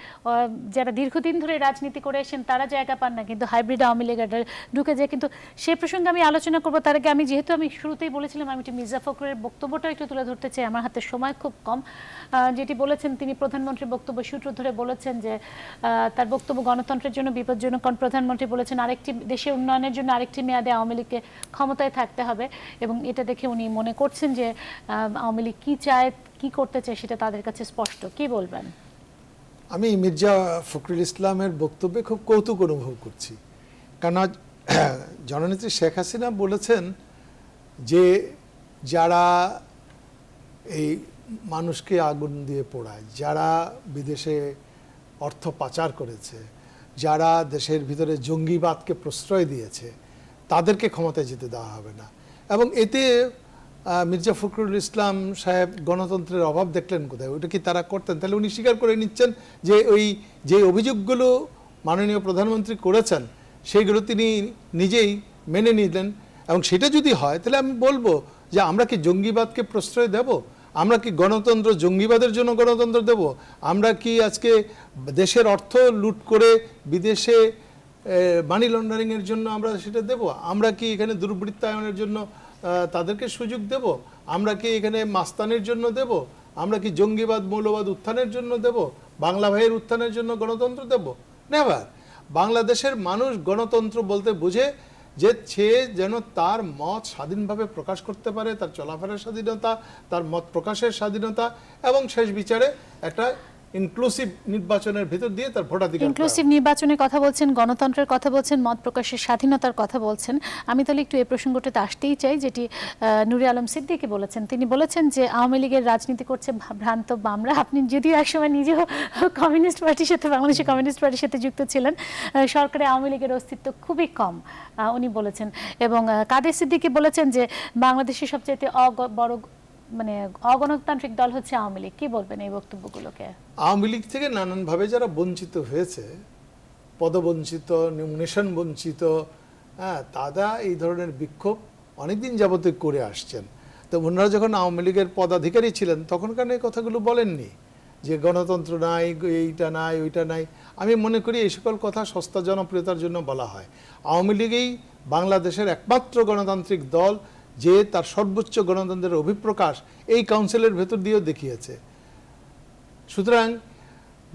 যারা দীর্ঘদিন ধরে রাজনীতি করে এসেছেন তারা জায়গা পান না, কিন্তু হাইব্রিড আওয়ামী লীগাররা ঢুকে যায়। কিন্তু সে প্রসঙ্গে আমি আলোচনা করবো, তার আগে আমি যেহেতু আমি শুরুতেই বলেছিলাম আমি একটু মির্জা ফখরুলের বক্তব্যটা একটু তুলে ধরতে চাই, আমার হাতে সময় খুব কম। যেটি বলেছেন তিনি প্রধানমন্ত্রীর বক্তব্য সূত্র ধরে বলেছেন যে তার বক্তব্য গণতন্ত্রের জন্য বিপজ্জনক, কারণ প্রধানমন্ত্রী বলেছেন আরেকটি দেশের উন্নয়নের জন্য আরেকটি মেয়াদে আওয়ামী লীগকে ক্ষমতায় থাকতে হবে এবং এটা দেখে উনি মনে করছেন যে আওয়ামী লীগ কী চায়, কী করতে চায় সেটা তাদের কাছে স্পষ্ট। কি বলবেন? আমি মির্জা ফখরুল ইসলামের বক্তব্যে খুব কৌতুক অনুভব করছি, কারণ জননেত্রী শেখ হাসিনা বলেছেন যে যারা এই মানুষকে আগুন দিয়ে পোড়ায়, যারা বিদেশে অর্থ পাচার করেছে, যারা দেশের ভিতরে জঙ্গিবাদকে প্রশ্রয় দিয়েছে তাদেরকে ক্ষমতায় যেতে দেওয়া হবে না। এবং এতে মির্জা ফখরুল ইসলাম সাহেব গণতন্ত্রের অভাব দেখলেন কোথায়? ওটা কি তারা করতেন? তাহলে উনি স্বীকার করে নিচ্ছেন যে ওই যে অভিযোগগুলো মাননীয় প্রধানমন্ত্রী করেছেন সেইগুলো তিনি নিজেই মেনে নিলেন। এবং সেটা যদি হয় তাহলে আমি বলবো যে আমরা কি জঙ্গিবাদকে প্রশ্রয় দেব? আমরা কি গণতন্ত্র জঙ্গিবাদের জন্য গণতন্ত্র দেব? আমরা কি আজকে দেশের অর্থ লুট করে বিদেশে মানি লন্ডারিংয়ের জন্য আমরা সেটা দেব? আমরা কি এখানে দুর্বৃত্তায়নের জন্য তাদেরকে সুযোগ দেব? আমরা কি এখানে মাস্তানির জন্য দেব? আমরা কি জঙ্গিবাদ মৌলবাদ উত্থানের জন্য দেব? বাংলা ভাইয়ের উত্থানের জন্য গণতন্ত্র দেব? নেভার। বাংলাদেশের মানুষ গণতন্ত্র বলতে বুঝে যে সে যেন তার মত স্বাধীনভাবে প্রকাশ করতে পারে, তার চলাফেরার স্বাধীনতা, তার মত প্রকাশের স্বাধীনতা, এবং শেষ বিচারে একটা ইনক্লুসিভ নির্বাচনের ভিতর দিয়ে তার ভোটাধিকার। ইনক্লুসিভ নির্বাচনের কথা বলছেন, গণতন্ত্রের কথা বলছেন, মত প্রকাশের স্বাধীনতার কথা বলছেন। আমি তাহলে একটু এই প্রসঙ্গটাতে আসতেই চাই, যেটি নুরে আলম সিদ্দিকী বলেছেন। তিনি বলেছেন যে আওয়ামী লীগের রাজনীতি করছে ভ্রান্ত বামরা। আপনি যদিও একসময় নিজেও কমিউনিস্ট পার্টির সাথে, বাংলাদেশের কমিউনিস্ট পার্টির সাথে যুক্ত ছিলেন, সরকারে আওয়ামী লীগের অস্তিত্ব খুবই কম উনি বলেছেন। এবং কাদের সিদ্দিকী বলেছেন যে বাংলাদেশের সবচেয়ে বড় মানে অগণতান্ত্রিক দল হচ্ছে আওয়ামী লীগ। কি বলবেন এই বক্তব্যগুলোকে? আওয়ামী লীগ থেকে নানানভাবে যারা বঞ্চিত হয়েছে, পদবঞ্চিত, নমিনেশন বঞ্চিত, তারা এই ধরনের বিক্ষোভ অনেকদিন যাবত করে আসছেন। তো ওনারা যখন আওয়ামী লীগের পদাধিকারী ছিলেন তখনকার এই কথাগুলো বলেননি যে গণতন্ত্র নাই, এইটা নাই, ওইটা নাই। আমি মনে করি এই সকল কথা সস্তা জনপ্রিয়তার জন্য বলা হয়। আওয়ামী লীগই বাংলাদেশের একমাত্র গণতান্ত্রিক দল যে তার সর্বোচ্চ গণতন্ত্রের অভিপ্রকাশ এই কাউন্সিলের ভেতর দিয়েও দেখিয়েছে। সুতরাং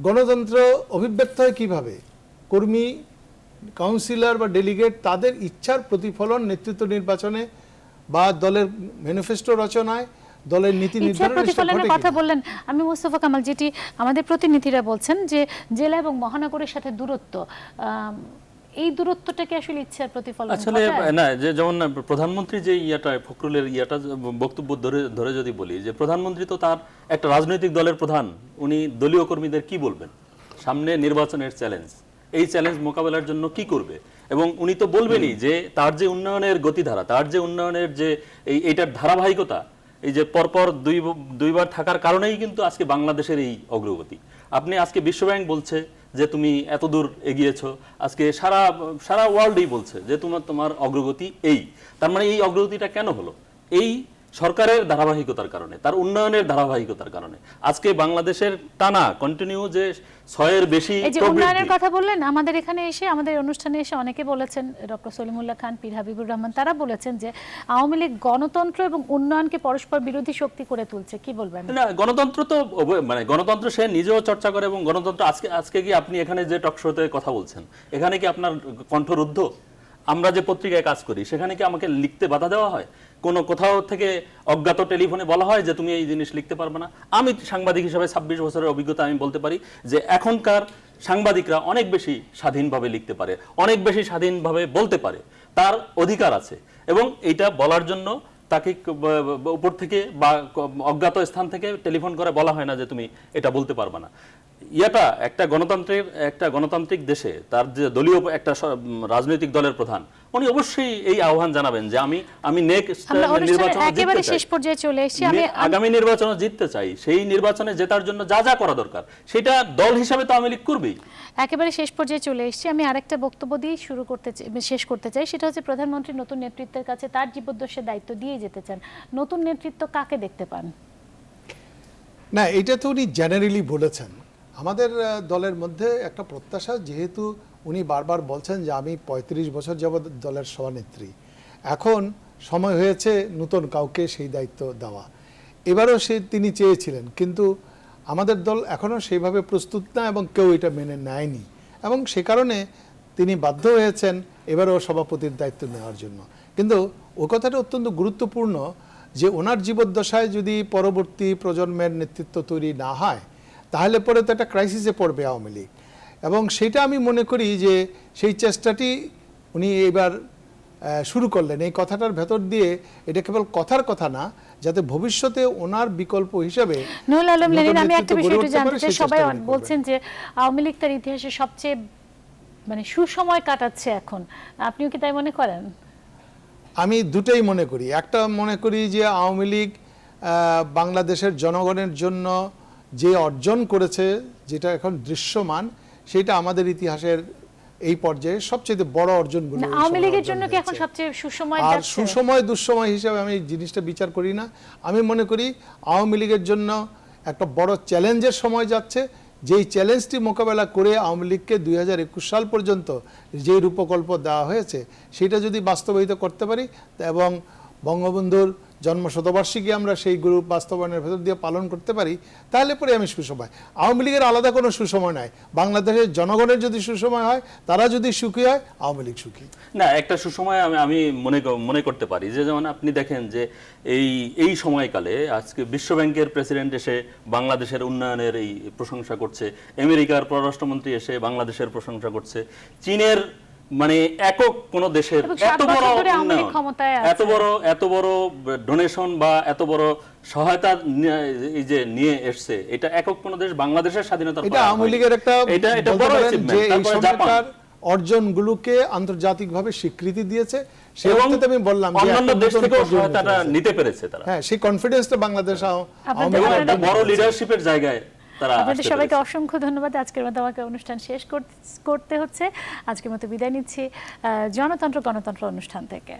গণতন্ত্র অভিব্যক্ত হয় কীভাবে? কর্মী, কাউন্সিলর বা ডেলিগেট তাদের ইচ্ছার প্রতিফলন নেতৃত্ব নির্বাচনে বা দলের ম্যানিফেস্টো রচনায়, দলের নীতি নির্ধারণের কথা বললেন। আমি মোস্তফা কামাল, যেটি আমাদের প্রতিনিধিরা বলছেন যে জেলা এবং মহানগরের সাথে দূরত্ব, এই দূরত্বটাকে আসলে ইচ্ছার প্রতিফলন আসলে না, যে যেমন প্রধানমন্ত্রী যে ফখরুলের বক্তব্য ধরে যদি বলি যে প্রধানমন্ত্রী তো তার একটা রাজনৈতিক দলের প্রধান, উনি দলীয় কর্মীদের কি বলবেন? সামনে নির্বাচনের চ্যালেঞ্জ, এই চ্যালেঞ্জ মোকাবেলার জন্য কি করবে? এবং উনি তো বলবেনই যে তার যে উন্নয়নের গতিধারা, তার যে উন্নয়নের যে এইটার ধারাবাহিকতা, এই যে পরপর দুইবার থাকার কারণেই কিন্তু আজকে বাংলাদেশের এই অগ্রগতি। আপনি আজকে বিশ্বব্যাংক বলছে যে তুমি এত দূর এগিয়েছো, আজকে সারা ওয়ার্ল্ডই বলছে যে তোমার অগ্রগতি এই। তার মানে এই অগ্রগতিটা কেন হলো? এই সরকারের ধারাবাহিকতার কারণে, তার উন্নয়নের ধারাবাহিকতার কারণে আজকে বাংলাদেশের টানা কন্টিনিউ যে 6-এর বেশি এই যে উন্নয়নের কথা বললেন, আমাদের এখানে এসে, আমাদের অনুষ্ঠানে এসে অনেকে বলেছেন, ডক্টর সলিমুল্লাহ খান, পীর হাবিবুর রহমান, তারা বলেছেন যে আওয়ামী লীগ গণতন্ত্র এবং উন্নয়নকে পরস্পর বিরোধী শক্তি করে তুলছে। কি বলবেন? না, গণতন্ত্র তো মানে গণতন্ত্র সে নিজেও চর্চা করে, এবং গণতন্ত্র আজকে কি আপনি এখানে যে টক শোতে কথা বলছেন, এখানে কি আপনার কণ্ঠরুদ্ধ? আমরা যে পত্রিকায় কাজ করি সেখানে কি আমাকে লিখতে বাধা দেওয়া হয়? কোনো কোথাও থেকে অজ্ঞাত টেলিফোনে বলা হয় যে তুমি এই জিনিস লিখতে পারবে না? আমি সাংবাদিক হিসেবে 26 বছরের অভিজ্ঞতা, আমি বলতে পারি যে এখনকার সাংবাদিকরা অনেক বেশি স্বাধীনভাবে লিখতে পারে, অনেক বেশি স্বাধীনভাবে বলতে পারে, তার অধিকার আছে। এবং এইটা বলার জন্য তাকে উপর থেকে বা অজ্ঞাত স্থান থেকে টেলিফোন করে বলা হয় না যে তুমি এটা বলতে পারবে না। একটা গণতান্ত্রিক দেশে তার যে দলীয় একটা রাজনৈতিক দলের প্রধান, উনি অবশ্যই এই আহ্বান জানাবেন যে আমি নেক্সট আগামী নির্বাচনে জিততে চাই, সেই নির্বাচনে জেতার জন্য যা যা করা দরকার সেটা দল হিসাবে তো আওয়ামী লীগ করবেই। একেবারে শেষ পর্যায়ে চলে এসেছি। আমি আরেকটা বক্তব্য দিয়ে শেষ করতে চাই, সেটা হচ্ছে প্রধানমন্ত্রী নতুন নেতৃত্বের কাছে তার জীবদ্দশার দায়িত্ব দিয়ে যেতে চান। নতুন নেতৃত্ব কাকে দেখতে পান? না, এটা তো উনি জেনারেলি বলেছেন। আমাদের দলের মধ্যে একটা প্রত্যাশা, যেহেতু উনি বারবার বলছেন যে আমি 35 বছর যাবৎ দলের সভানেত্রী, এখন সময় হয়েছে নতুন কাউকে সেই দায়িত্ব দেওয়া। এবারও তিনি চেয়েছিলেন, কিন্তু আমাদের দল এখনও সেইভাবে প্রস্তুত না এবং কেউ এটা মেনে নেয়নি, এবং সে কারণে তিনি বাধ্য হয়েছেন এবারও সভাপতির দায়িত্ব নেওয়ার জন্য। কিন্তু ও কথাটা অত্যন্ত গুরুত্বপূর্ণ যে ওনার জীবদ্দশায় যদি পরবর্তী প্রজন্মের নেতৃত্ব তৈরি না হয় তাহলে পরে তো একটা ক্রাইসিসে পড়বে আওয়ামী লীগ। এবং সেটা আমি মনে করি যে সেই চেষ্টাটি উনি এবার শুরু করলেন। এই কথাটার ভেতর দিয়ে এটা কেবল কথার কথা না, যাতে ভবিষ্যতে ওনার বিকল্প হিসেবে। নুরুল আলম লেলিন, আমি একটা বিষয় একটু জানতে চাই। সবাই বলছেন যে আওয়ামী লীগ তার ইতিহাসে সবচেয়ে মানে সুসময় কাটাচ্ছে এখন, আপনিও কি তাই মনে করেন? আমি দুটোই মনে করি। একটা মনে করি যে আওয়ামী লীগ বাংলাদেশের জনগণের জন্য যে অর্জন করেছে, যেটা এখন দৃশ্যমান, সেটা আমাদের ইতিহাসের এই পর্যায়ে সবচেয়ে বড় অর্জনগুলো। না, আওয়ামী লীগের জন্য কি এখন সবচেয়ে সুসময় আর যাচ্ছে? সুসময় দুঃসময় হিসাবে আমি জিনিসটা বিচার করি না। আমি মনে করি আওয়ামী লীগের জন্য একটা বড় চ্যালেঞ্জের সময় যাচ্ছে, যেই চ্যালেঞ্জটি মোকাবেলা করে আওয়ামী লীগকে 2021 সাল পর্যন্ত যে রূপকল্প দেওয়া হয়েছে সেটা যদি বাস্তবায়িত করতে পারি এবং বঙ্গবন্ধুর জন্ম শতবার্ষিকী আমরা সেই গ্রুপ বাস্তবায়নের ভেতর দিয়ে পালন করতে পারি, তাহলে পরে আমি সুসময়। আওয়ামী লীগের আলাদা কোনো সুসময় নাই। বাংলাদেশের জনগণের যদি সুসময় হয়, তারা যদি সুখী হয়, আওয়ামী লীগ সুখী। না, একটা সুসময় আমি মনে করতে পারি যে, যেমন আপনি দেখেন যে এই সময়কালে আজকে বিশ্বব্যাংকের প্রেসিডেন্ট এসে বাংলাদেশের উন্নয়নের এই প্রশংসা করছে, আমেরিকার পররাষ্ট্রমন্ত্রী এসে বাংলাদেশের প্রশংসা করছে, চীনের মানে একক কোন দেশের এত বড় উন্নয়ন, এত বড় ডোনেশন বা এত বড় সহায়তা এই যে নিয়ে এসছে, এটা একক কোন দেশ বাংলাদেশের স্বাধীনতার এটা আওয়ামী লীগের একটা এটা বড় যে এই সময়কার অর্জনগুলোকে আন্তর্জাতিকভাবে স্বীকৃতি দিয়েছে। সেই অর্থে আমি বললাম যে অন্যান্য দেশ থেকেও সহায়তাটা নিতে পেরেছে তারা। হ্যাঁ, সেই কনফিডেন্সটা বাংলাদেশ একটা বড় লিডারশিপের জায়গায় তারা। আপনাদের সবাইকে অসংখ্য ধন্যবাদ। আজকের মতো আমাকে অনুষ্ঠান শেষ করতে হচ্ছে। আজকের মতো বিদায় নিচ্ছি জনতন্ত্র গণতন্ত্র অনুষ্ঠান থেকে।